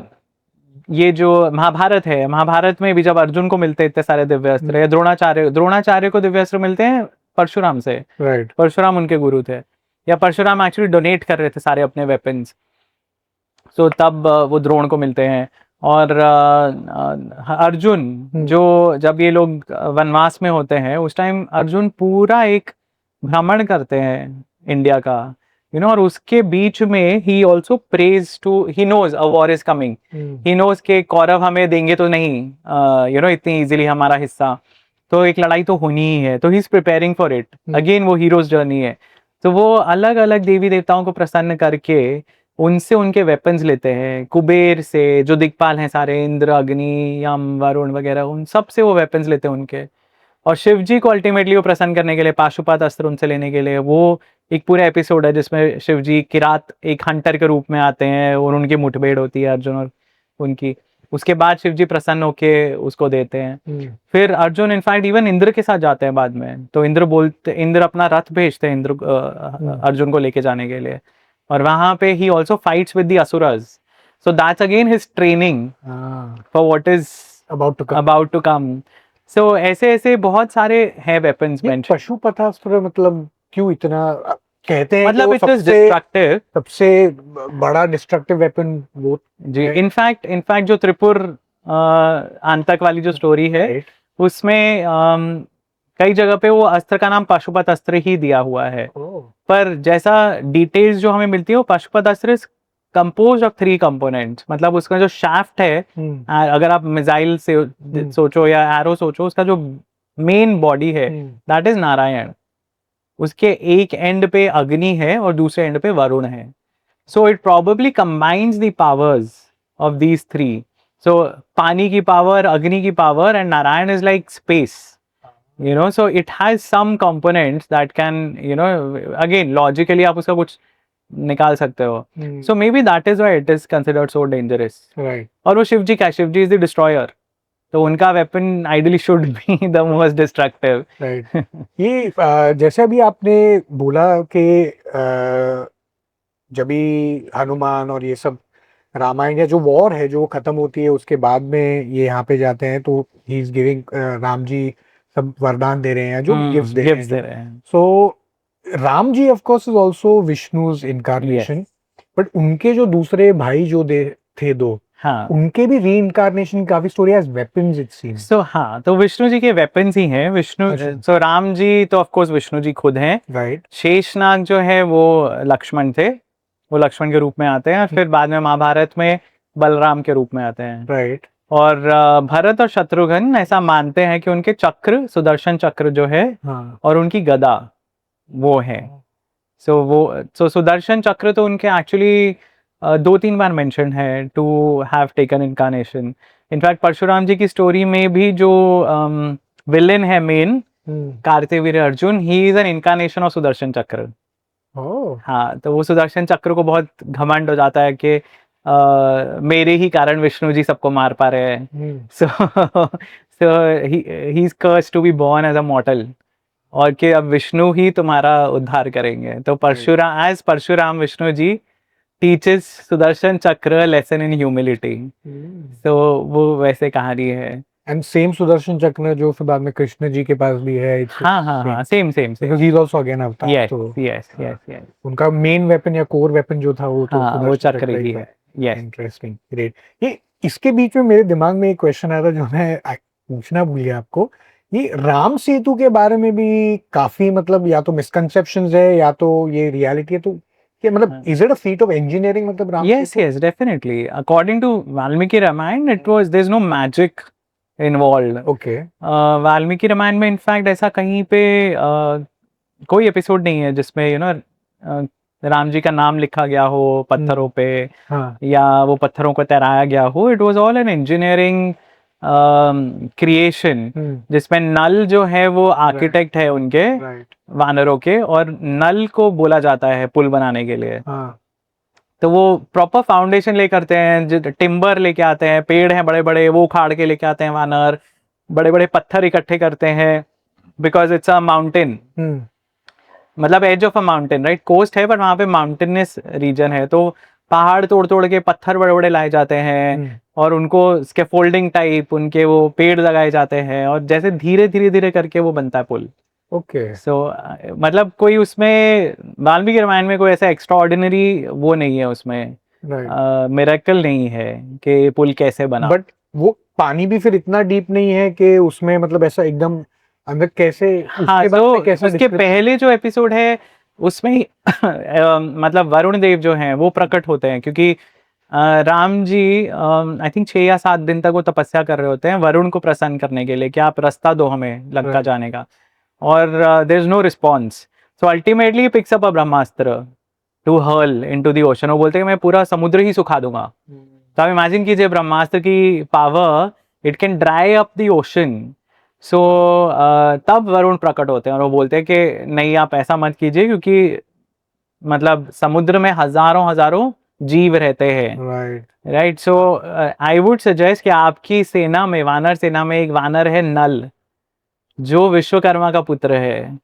ये जो महाभारत है, महाभारत में भी जब अर्जुन को मिलते इतने सारे दिव्य अस्त्र, या द्रोणाचार्य को दिव्य अस्त्र मिलते हैं परशुराम से, राइट। परशुराम उनके गुरु थे, या परशुराम एक्चुअली डोनेट कर रहे थे सारे अपने वेपन्स, सो तब वो द्रोण को मिलते हैं। और अर्जुन जो, जब ये लोग वनवास में होते हैं उस टाइम अर्जुन पूरा एक भ्रमण करते हैं इंडिया का, और उसके बीच में he also prays to, he knows a war is coming, he knows के कौरव हमें देंगे तो नहीं इतनी इजीली हमारा हिस्सा, तो एक लड़ाई तो होनी ही है, तो he is preparing for it. Again वो हीरोज जर्नी है। तो वो अलग अलग देवी देवताओं को प्रसन्न करके उनसे उनके वेपन्स लेते हैं, कुबेर से, जो दिक्पाल हैं सारे, इंद्र, अग्नि, यम, वरुण वगैरह, उन सब से वो वेपन्स लेते हैं उनके। और शिव जी को अल्टीमेटली वो प्रसन्न करने के लिए पाशुपत अस्त्र उनसे लेने के लिए, वो एक पूरा एपिसोड है जिसमें शिव जी किरात एक हंटर के रूप में आते हैं और उनकी मुठभेड़ होती है अर्जुन और उनकी। उसके बाद शिव जी प्रसन्न होके उसको देते हैं। फिर अर्जुन इनफैक्ट इवन इंद्र के साथ जाते हैं बाद में, तो इंद्र अपना रथ भेजते हैं अर्जुन को लेके जाने के लिए, और वहां पे he also fights with the asuras. So that's again his training for what is about to come. So ऐसे ऐसे बहुत सारे हैं वेपन्स मेंशन। पशुपतास्त्र मतलब क्यों इतना कहते हैं मतलब कि इट इज डिस्ट्रक्टिव, सबसे बड़ा डिस्ट्रक्टिव वेपन वो जी। इनफैक्ट जो त्रिपुर आंतक वाली जो स्टोरी है उसमें कई जगह पे वो अस्त्र का नाम पाशुपत अस्त्र ही दिया हुआ है, पर जैसा डिटेल्स जो हमें मिलती है वो पाशुपत अस्त्र कंपोज ऑफ 3 कंपोनेंट्स। मतलब उसका जो शाफ्ट है, अगर आप मिसाइल से सोचो या एरो सोचो, उसका जो मेन बॉडी है दैट इज नारायण। उसके एक एंड पे अग्नि है और दूसरे एंड पे वरुण है। So it probably combines the powers of these 3। सो पानी की पावर, अग्नि की power, and Narayan is like space, you know, so it has some components that can, you know, again logically आप उसका कुछ निकाल सकते हो। So maybe that is why it is considered so dangerous, right? और वो शिव जी का, शिव जी इज द डिस्ट्रॉयर, तो उनका weapon ideally should be the most destructive, right. ये जैसे अभी आपने बोला कि जब भी हनुमान और ये सब रामायण या जो वॉर है जो खत्म होती है उसके बाद में ये यहाँ पे जाते हैं, तो he is giving, Ram ji सब वरदान दे रहे हैं, जो गिफ्ट्स दे रहे हैं। So Ram ji of course is also Vishnu's incarnation, but उनके जो दूसरे भाई जो थे 2, हाँ, उनके भी रीइंकारनेशन काफी story as weapons it seems. So हाँ, तो विष्णु जी के वेपन्स ही हैं विष्णु। सो राम जी तो ऑफ कोर्स विष्णु जी खुद हैं, राइट। शेषनाग जो है वो लक्ष्मण थे, वो लक्ष्मण के रूप में आते हैं, फिर बाद में महाभारत में बलराम के रूप में आते हैं, राइट। और भरत और शत्रुघ्न ऐसा मानते हैं कि उनके चक्र, सुदर्शन चक्र जो है, और उनकी गदा वो है। सो सुदर्शन चक्र तो उनके एक्चुअली 2-3 बार मेंशन है to have taken incarnation. In fact Parshuram ji की स्टोरी में भी जो विलेन है main, Kartavirya Arjun, he is an incarnation of Sudarshan Chakra. हाँ, तो वो सुदर्शन चक्र को बहुत घमंड हो जाता है कि मेरे ही कारण विष्णु जी सबको मार पा रहे हैं। So he is cursed to be born as a mortal, और कि अब विष्णु ही तुम्हारा उद्धार करेंगे। तो परशुराम विष्णु जी टीचेस सुदर्शन चक्र लेसन इन ह्यूमिलिटी। तो वो वैसे कहानी है। एंड सेम सुदर्शन चक्र जो फिर बाद में कृष्ण जी के पास भी है। हाँ, same because he is also again अवतार। यस, उनका मेन वेपन या कोर वेपन जो था वो तो वो चक्र ही है। Yes, interesting, great. ये इसके बीच में मेरे दिमाग में एक क्वेश्चन आया था जो मैं पूछना भूल गया आपको। ये राम सेतु के बारे में भी काफी मतलब या तो मिसकंसेप्शंस है या तो ये रियलिटी है, तो ये मतलब is it a feat of engineering मतलब Ram Setu? Yes, definitely. According to Valmiki Ramayan it was, there is no magic involved. Okay. Valmiki Ramayan में इनफैक्ट ऐसा कहीं पे कोई एपिसोड नहीं है जिसमें यू नो राम जी का नाम लिखा गया हो पत्थरों पे, या वो पत्थरों को तैराया गया हो। It was all an engineering creation, जिसमें नल जो है वो आर्किटेक्ट है उनके, वानरों के, और नल को बोला जाता है पुल बनाने के लिए। तो वो प्रॉपर फाउंडेशन ले करते हैं, टिम्बर लेके आते हैं, पेड़ हैं बड़े बड़े वो उखाड़ के लेके आते हैं वानर, बड़े बड़े पत्थर इकट्ठे करते हैं, बिकॉज इट्स अ माउंटेन, मतलब as of a mountain, right? Coast है पर वहां पे माउंटेनस रीजन है, तो पहाड़ तोड़ तोड़ के पत्थर बड़े बड़े लाए जाते हैं, और उनको स्कैफोल्डिंग टाइप उनके वो पेड़ लगाए जाते हैं, और जैसे धीरे धीरे धीरे करके वो बनता है पुल। ओके। सो मतलब कोई उसमें वाल्मीकि रामायण में कोई ऐसा एक्स्ट्रा ऑर्डिनरी वो नहीं है उसमें, मिरेकल नहीं है कि पुल कैसे बना। बट वो पानी भी फिर इतना डीप नहीं है कि उसमें मतलब ऐसा एकदम अंदर कैसे, हाँ, तो उसके पहले जो एपिसोड है उसमें मतलब वरुण देव जो हैं वो प्रकट होते हैं, क्योंकि राम जी आई थिंक 6 या 7 दिन तक वो तपस्या कर रहे होते हैं वरुण को प्रसन्न करने के लिए कि आप रास्ता दो हमें लंका जाने का, और there is no response. So ultimately picks up a brahmastra, to hurl into the ocean. वो बोलते हैं मैं पूरा समुद्र ही सुखा दूंगा। तो आप इमेजिन कीजिए ब्रह्मास्त्र की power, it can dry up the ocean. So तब वरुण प्रकट होते हैं और वो बोलते हैं कि नहीं आप ऐसा मत कीजिए, क्योंकि मतलब समुद्र में हजारों हजारों जीव रहते हैं। Right right, so I would suggest कि आपकी सेना में, वानर सेना में एक वानर है नल, जो विश्वकर्मा का पुत्र है।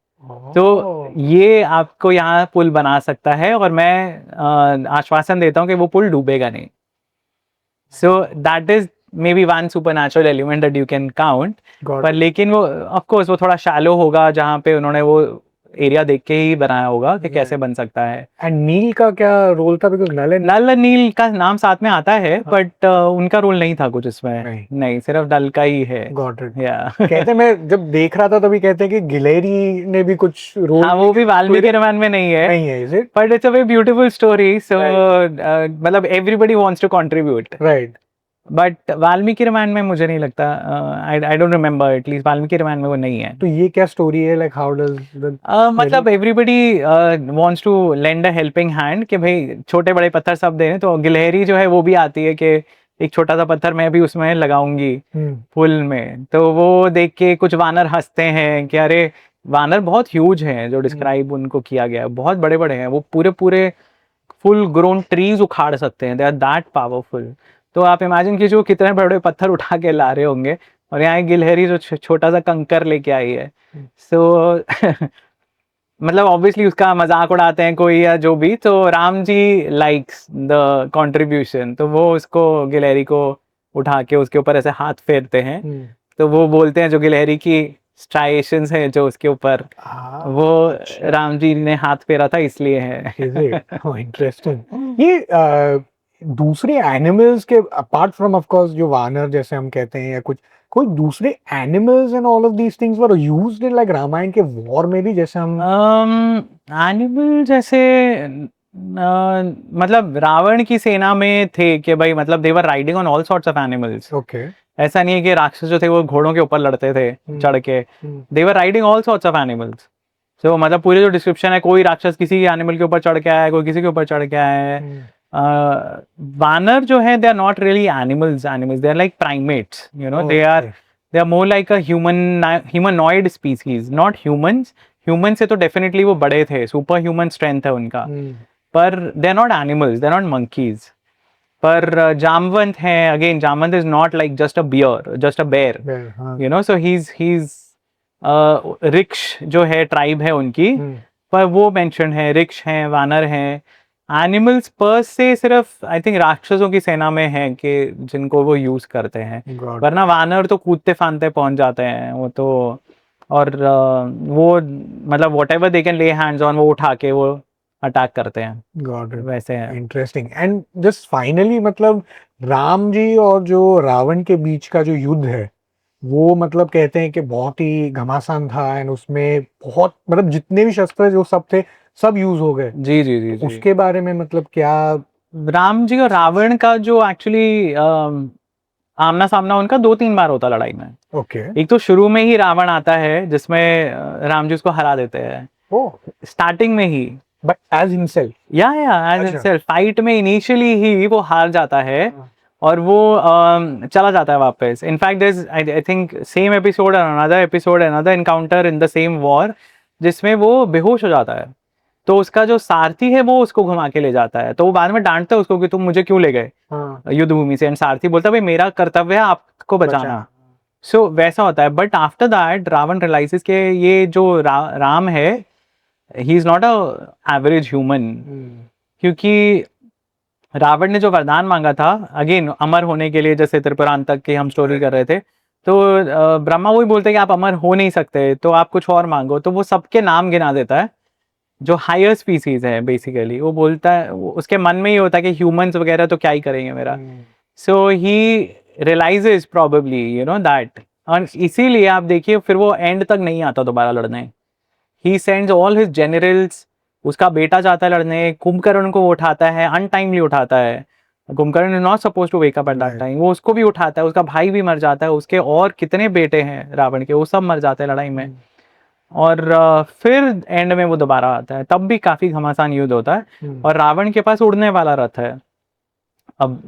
तो ये आपको यहाँ पुल बना सकता है, और मैं आश्वासन देता हूँ कि वो पुल डूबेगा नहीं। सो that is may be one super natural element that you can count. पर लेकिन वो ऑफ कोर्स वो थोड़ा शैलो होगा, जहाँ पे उन्होंने वो एरिया देख के ही बनाया होगा कि कैसे बन सकता है। एंड नील का क्या रोल था, बिकॉज नल नील का नाम साथ में आता है, बट उनका रोल नहीं था कुछ इसमें, नहीं सिर्फ नल का ही है। Got it. या कहते मैं जब देख रहा था तभी कहते हैं कि गिलेरी ने भी कुछ रोल, हाँ वो भी वाल्मीकि रामायण में नहीं है, is it? But it's a very beautiful story. So मतलब everybody wants to contribute, right. But Valmiki Ramayan में मुझे नहीं लगता, I don't remember, at least Valmiki Ramayan में वो नहीं है। तो ये क्या स्टोरी है, लाइक हाउ डज द मतलब everybody wants to lend a helping hand, कि भाई छोटे बड़े पत्थर सब देने। तो गिलहरी जो है वो भी आती है कि एक छोटा सा पत्थर मैं भी उसमें लगाऊंगी पुल में। तो वो देख के कुछ वानर हंसते हैं कि अरे वानर बहुत ह्यूज हैं, जो डिस्क्राइब उनको किया गया है, बहुत बड़े बड़े हैं, वो पूरे पूरे फुल ग्रोन ट्रीज उखाड़ सकते हैं, दे आर दैट पावरफुल। तो आप इमेजिन कीजिए वो कितने बड़े पत्थर उठा के ला रहे होंगे, और यहाँ एक गिलहरी जो छोटा सा कंकर लेके आई है। सो मतलब ऑब्वियसली उसका मजाक उड़ाते हैं कोई या जो भी। तो Ram ji likes the contribution, तो वो उसको गिलहरी को उठा के उसके ऊपर ऐसे हाथ फेरते हैं। तो वो बोलते हैं जो गिलहरी की स्ट्राइएशंस है जो उसके ऊपर, वो राम जी ने हाथ फेरा था इसलिए है। इंटरेस्टिंग। ये दूसरे एनिमल्स के अपार्ट फ्रॉम ऑफ कोर्स जो वानर जैसे हम कहते हैं, या कुछ कोई दूसरे animals and all of these things were used in like Ramayana के वॉर में भी, जैसे हम एनिमल जैसे मतलब रावण की सेना में थे कि भाई मतलब they were riding on all sorts of animals. Okay. ऐसा नहीं है कि राक्षस जो थे वो घोड़ों के ऊपर लड़ते थे चढ़ के, they were riding all sorts of animals. तो मतलब पूरी जो डिस्क्रिप्शन है, कोई राक्षस किसी एनिमल के ऊपर चढ़ के आया है, कोई किसी के ऊपर चढ़ के आया है। वानर जो है they are not really animals, they are like primates, you know, they are more like a humanoid species, not humans. Human से तो डेफिनेटली वो बड़े थे, सुपर ह्यूमन स्ट्रेंथ है उनका, पर they are not animals, they are not monkeys. पर जामवंत है, again Jamvant is not like just a bear, just a bear, you know. So he is Riksha जो है ट्राइब है उनकी, पर वो मेंशन है, रिक्ष हैं, वानर हैं। एनिमल्स पर से सिर्फ आई थिंक राक्षसों की सेना में है कि जिनको वो यूज करते हैं, वरना वानर तो कूदते फांदते पहुंच जाते हैं वो तो। और वो मतलब वॉट एवर दे कैन ले हैंड्स ऑन, वो उठा के वो अटैक करते हैं, वैसे है। इंटरेस्टिंग। एंड जस्ट फाइनली मतलब राम जी और जो रावण के बीच का जो युद्ध है, वो मतलब कहते हैं कि बहुत ही घमासान था, एंड उसमें बहुत मतलब जितने भी शस्त्र जो सब थे सब यूज हो गए। जी जी जी, उसके बारे में मतलब क्या? राम जी और रावण का जो एक्चुअली आमना सामना उनका 2-3 बार होता लड़ाई में। ओके। एक तो शुरू में ही रावण आता है जिसमें राम जी उसको हरा देते हैं, स्टार्टिंग में ही, but as himself, as himself fight में इनिशियली ही वो हार जाता है, और वो चला जाता है वापस। In fact I think same episode, another encounter in the same war, जिसमें वो बेहोश हो जाता है। तो उसका जो सारथी है वो उसको घुमा के ले जाता है, तो वो बाद में डांटता है उसको कि तुम मुझे क्यों ले गए युद्ध भूमि से। एंड सारथी बोलता है भाई मेरा कर्तव्य है आपको बचाना। सो वैसा होता है। But after that Ravana realises के ये जो राम है, he is not a average human, क्योंकि रावण ने जो वरदान मांगा था, अगेन अमर होने के लिए, जैसे त्रिपुरांत तक की हम स्टोरी कर रहे थे, तो ब्रह्मा वही बोलते हैं कि आप अमर हो नहीं सकते, तो आप कुछ और मांगो। तो वो सबके नाम गिना देता है जो हायर स्पीसीज है बेसिकली। वो बोलता है, उसके मन में ही होता है कि ह्यूमंस वगैरह तो क्या ही करेंगे मेरा। So he realizes probably, you know, that. और इसीलिए आप देखिए फिर वो एंड तक नहीं आता दोबारा लड़ने। He sends all his generals, उसका बेटा जाता है लड़ने, कुंभकर्ण को वो उठाता है, अनटाइमली उठाता है। Kumbhakarna is not suppose to wake up at that time, वो उसको भी उठाता है, उसका भाई भी मर जाता है, उसके और कितने बेटे हैं रावण के, वो सब मर जाते हैं लड़ाई में। और फिर एंड में वो दोबारा आता है, तब भी काफी घमासान युद्ध होता है और रावण के पास उड़ने वाला रथ है। अब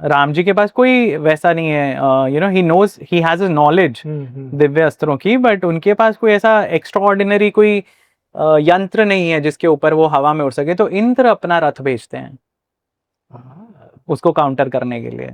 राम जी के पास कोई वैसा नहीं है, you know he knows, he has a knowledge दिव्य अस्त्रों की, बट उनके पास कोई ऐसा एक्स्ट्रा ऑर्डिनरी कोई यंत्र नहीं है जिसके ऊपर वो हवा में उड़ सके। तो इंद्र अपना रथ भेजते हैं उसको काउंटर करने के लिए।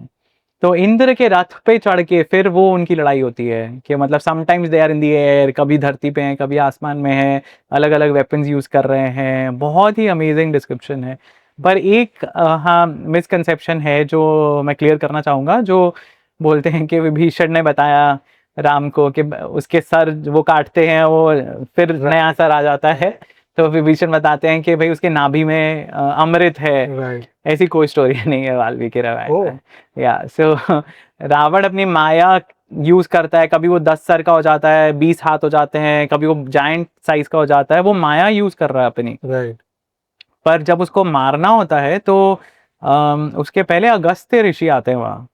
तो इंद्र के रथ पे चढ़ के फिर वो उनकी लड़ाई होती है कि मतलब sometimes they are in the air, कभी धरती पे हैं, कभी आसमान में है, अलग अलग वेपन्स यूज कर रहे हैं। बहुत ही अमेजिंग डिस्क्रिप्शन है। पर एक हाँ मिसकंसेप्शन है जो मैं क्लियर करना चाहूँगा। जो बोलते हैं कि विभीषण ने बताया राम को कि उसके सर वो काटते हैं वो फिर नया सर आ जाता है, तो विभीषण बताते हैं कि भाई उसके नाभि में अमृत है। ऐसी कोई स्टोरी नहीं है वाल्मीकि रामायण में। या सो रावण अपनी माया यूज करता है, कभी वो 10 सर का हो जाता है, 20 हाथ हो जाते हैं, कभी वो जायंट साइज का हो जाता है, वो माया यूज कर रहा है अपनी। पर जब उसको मारना होता है तो उसके पहले अगस्त्य ऋषि आते हैं वहां।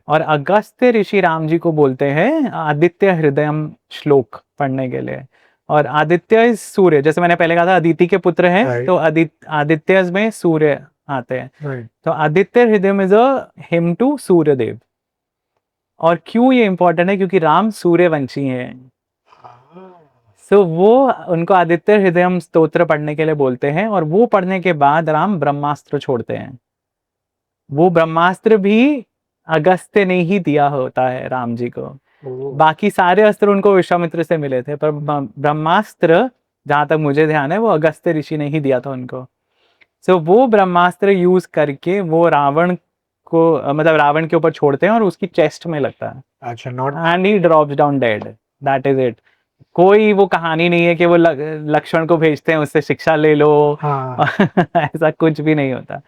और अगस्त्य ऋषि राम जी को बोलते हैं आदित्य हृदयम श्लोक पढ़ने के लिए। और आदित्य सूर्य, जैसे मैंने पहले कहा था अदिति के पुत्र हैं, तो आदित्य में सूर्य आते हैं। तो आदित्य हृदय इज अ हिम टू सूर्य देव। और क्यों ये इंपॉर्टेंट है? क्योंकि राम सूर्यवंशी हैं। सो वो उनको आदित्य हृदयम स्तोत्र पढ़ने के लिए बोलते हैं, और वो पढ़ने के बाद राम ब्रह्मास्त्र छोड़ते हैं। वो ब्रह्मास्त्र भी अगस्त्य ने ही दिया होता है राम जी को। बाकी सारे अस्त्र उनको विश्वामित्र से मिले थे, पर ब्रह्मास्त्र जहां तक मुझे ध्यान है वो अगस्त्य ऋषि ने ही दिया था उनको। सो वो ब्रह्मास्त्र यूज करके वो रावण को मतलब रावण के ऊपर छोड़ते हैं और उसकी चेस्ट में लगता है। अच्छा, not and he drops down dead, that is it. कोई वो कहानी नहीं है कि वो लक्ष्मण को भेजते हैं उससे शिक्षा ले लो। ऐसा कुछ भी नहीं होता।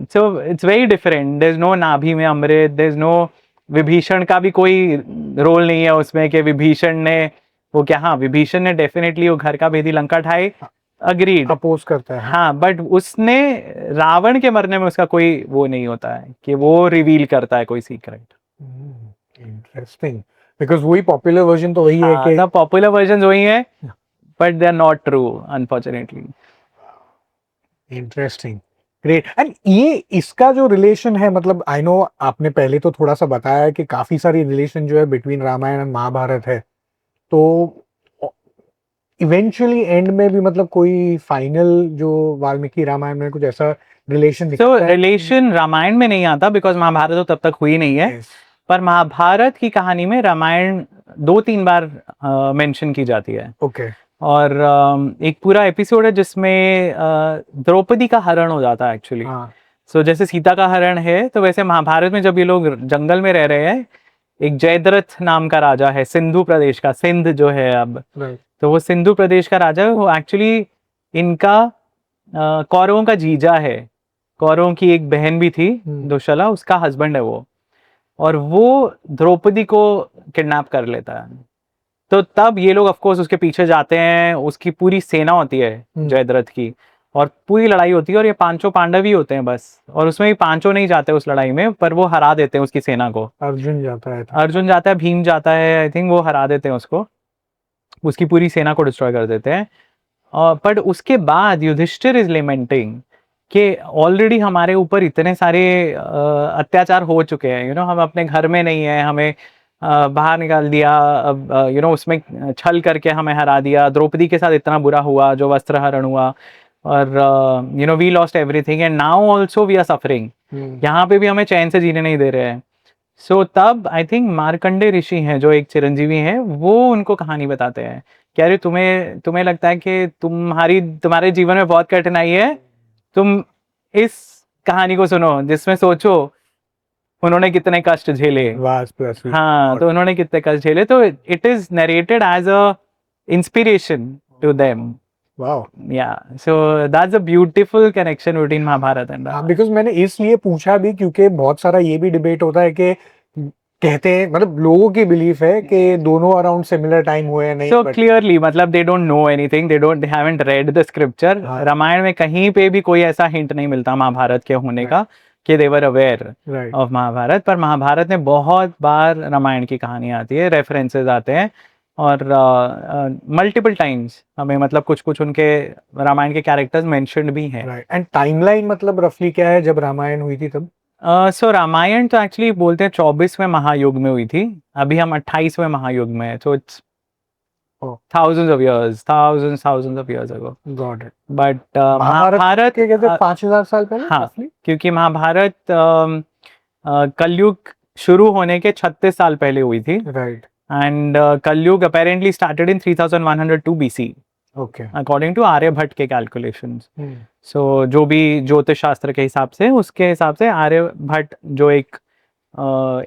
so it's very different. There's no नाभि में अमृत, there's no विभीषण का भी कोई रोल नहीं है उसमें कि विभीषण ने वो क्या, हाँ विभीषण ने डेफिनेटली वो घर का भेदी लंका ढाई, अग्रीड, अपोज करता है, हाँ, बट उसने रावण के मरने में उसका कोई वो नहीं होता है कि वो रिवील करता है कोई सीक्रेट। इंटरेस्टिंग, बिकॉज वही पॉपुलर वर्जन तो वही है कि पॉपुलर वर्जन वही है, but they are not true unfortunately. Interesting, great. And ये इसका जो रिलेशन है, मतलब आई नो आपने पहले तो थोड़ा सा बताया कि काफी सारी रिलेशन जो है बिटवीन रामायण एंड महाभारत है, तो इवेंचुअली एंड में भी मतलब कोई फाइनल जो वाल्मीकि रामायण में कुछ ऐसा रिलेशन तो रिलेशन रामायण में नहीं आता बिकॉज महाभारत तो तब तक हुई नहीं है। पर महाभारत की कहानी में रामायण 2-3 बार मेंशन की जाती है। और एक पूरा एपिसोड है जिसमें द्रौपदी का हरण हो जाता है एक्चुअली। सो जैसे सीता का हरण है, तो वैसे महाभारत में जब ये लोग जंगल में रह रहे हैं, एक जयद्रथ नाम का राजा है सिंधु प्रदेश का, सिंध जो है अब, तो वो सिंधु प्रदेश का राजा है। वो एक्चुअली इनका कौरवों का जीजा है। कौरवों की एक बहन भी थी दुशला, उसका हस्बैंड है वो, और वो द्रौपदी को किडनैप कर लेता है। तो तब ये लोग ऑफ कोर्स उसके पीछे जाते हैं, उसकी पूरी सेना होती है जयद्रथ की, और पूरी लड़ाई होती है, और ये पांचों पांडव ही होते हैं बस, और उसमें भी पांचों नहीं जाते उस लड़ाई में, पर वो हरा देते हैं उसकी सेना को। अर्जुन जाता है, भीम जाता है, आई थिंक, वो हरा देते हैं उसको, उसकी पूरी सेना को डिस्ट्रॉय कर देते हैं। बट उसके बाद युधिष्ठिर इज लेमेंटिंग कि ऑलरेडी हमारे ऊपर इतने सारे अत्याचार हो चुके हैं, हम अपने घर में नहीं है, हमें बाहर निकाल दिया, अब उसमें छल करके हमें हरा दिया, द्रौपदी के साथ इतना बुरा हुआ जो वस्त्र हरण हुआ, और we lost everything and now also we are suffering. यहाँ पे भी हमें चैन से जीने नहीं दे रहे हैं। सो तब आई थिंक मार्कंडे ऋषि हैं जो एक चिरंजीवी हैं, वो उनको कहानी बताते हैं कि अरे तुम्हें लगता है कि तुम्हारे जीवन में बहुत कठिनाई है, तुम इस कहानी को सुनो जिसमें सोचो उन्होंने कितने कष्ट झेले। हाँ, तो उन्होंने कितने कष्ट झेले, तो it is narrated as a inspiration to them. Wow. Yeah, so that's a beautiful connection between Mahabharata and Ramayana. Because मैंने इसलिए पूछा भी क्योंकि बहुत सारा ये भी डिबेट होता है कि कहते हैं, मतलब लोगों की बिलीफ है कि दोनों अराउंड सिमिलर टाइम हुए हैं। नहीं, so clearly मतलब they don't know anything, they haven't read the scripture। Ramayan में कहीं पे भी कोई ऐसा हिंट नहीं मिलता महाभारत के होने का कि they were aware of Mahabharat. पर महाभारत में बहुत बार रामायण की कहानी आती है, रेफरेंसेस आते हैं, और मल्टीपल टाइम्स हमें मतलब कुछ कुछ उनके रामायण के कैरेक्टर्स मेंशन्ड भी हैं। राइट, एंड टाइमलाइन मतलब रफली क्या है जब रामायण हुई थी तब? सो रामायण तो एक्चुअली बोलते हैं 24वें महायुग में हुई थी, अभी हम 28वें महायुग में हैं, so it's Oh. thousands of years ago. Got it. बट महाभारत के कहते 5000 साल पहले हाँ, roughly? क्योंकि महाभारत कलयुग शुरू होने के 36 साल पहले हुई थी, राइट, and Kaliyuga apparently started in 3102 BC okay. According to Aryabhata के कैलकुलेशंस। सो जो भी ज्योतिष शास्त्र के हिसाब से, उसके हिसाब से आर्यभट्ट जो एक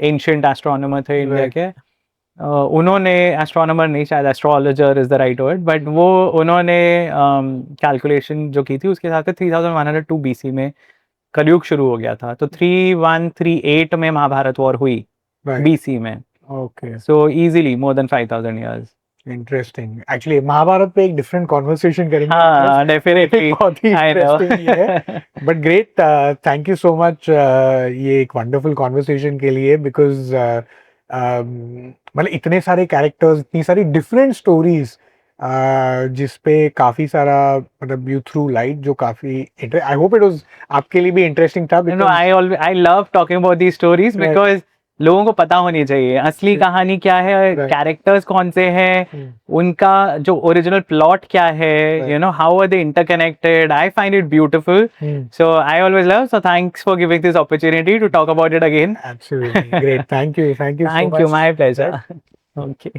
एंशियंट एस्ट्रोनॉमर थे इंडिया Right. के, उन्होंने, एस्ट्रोनॉमर नहीं, शायद astrologer is the right word, but वो उन्होंने कैलकुलेशन जो की थी उसके हिसाब से 3102 BC में कलयुग शुरू हो गया था, तो 3138 में महाभारत वॉर हुई Right. BC में, okay, so easily more than 5000 years। Interesting. Actually Mahabharata पे एक डिफरेंट कॉन्वर्सेशन करेंगे। हाँ, डेफिनेटली, बहुत ही इंटरेस्टिंग है। But great, thank you so much ये एक वंडरफुल कॉन्वर्सेशन के लिए, बिकॉज मतलब इतने सारे कैरेक्टर्स, इतनी सारी डिफरेंट स्टोरीज जिस पे काफी सारा मतलब यू थ्रू लाइट, जो काफी आई होप इट वाज आपके लिए भी इंटरेस्टिंग था। No, I love talking about these stories Right. because लोगों को पता होनी चाहिए असली कहानी क्या है, Right. कैरेक्टर्स कौन से हैं, उनका जो ओरिजिनल प्लॉट क्या है, Right. you know, how are they interconnected. I find it beautiful. So I always love, so thanks for giving this opportunity to talk about it again. Absolutely great. Thank you so Thank much. you, my pleasure. Okay.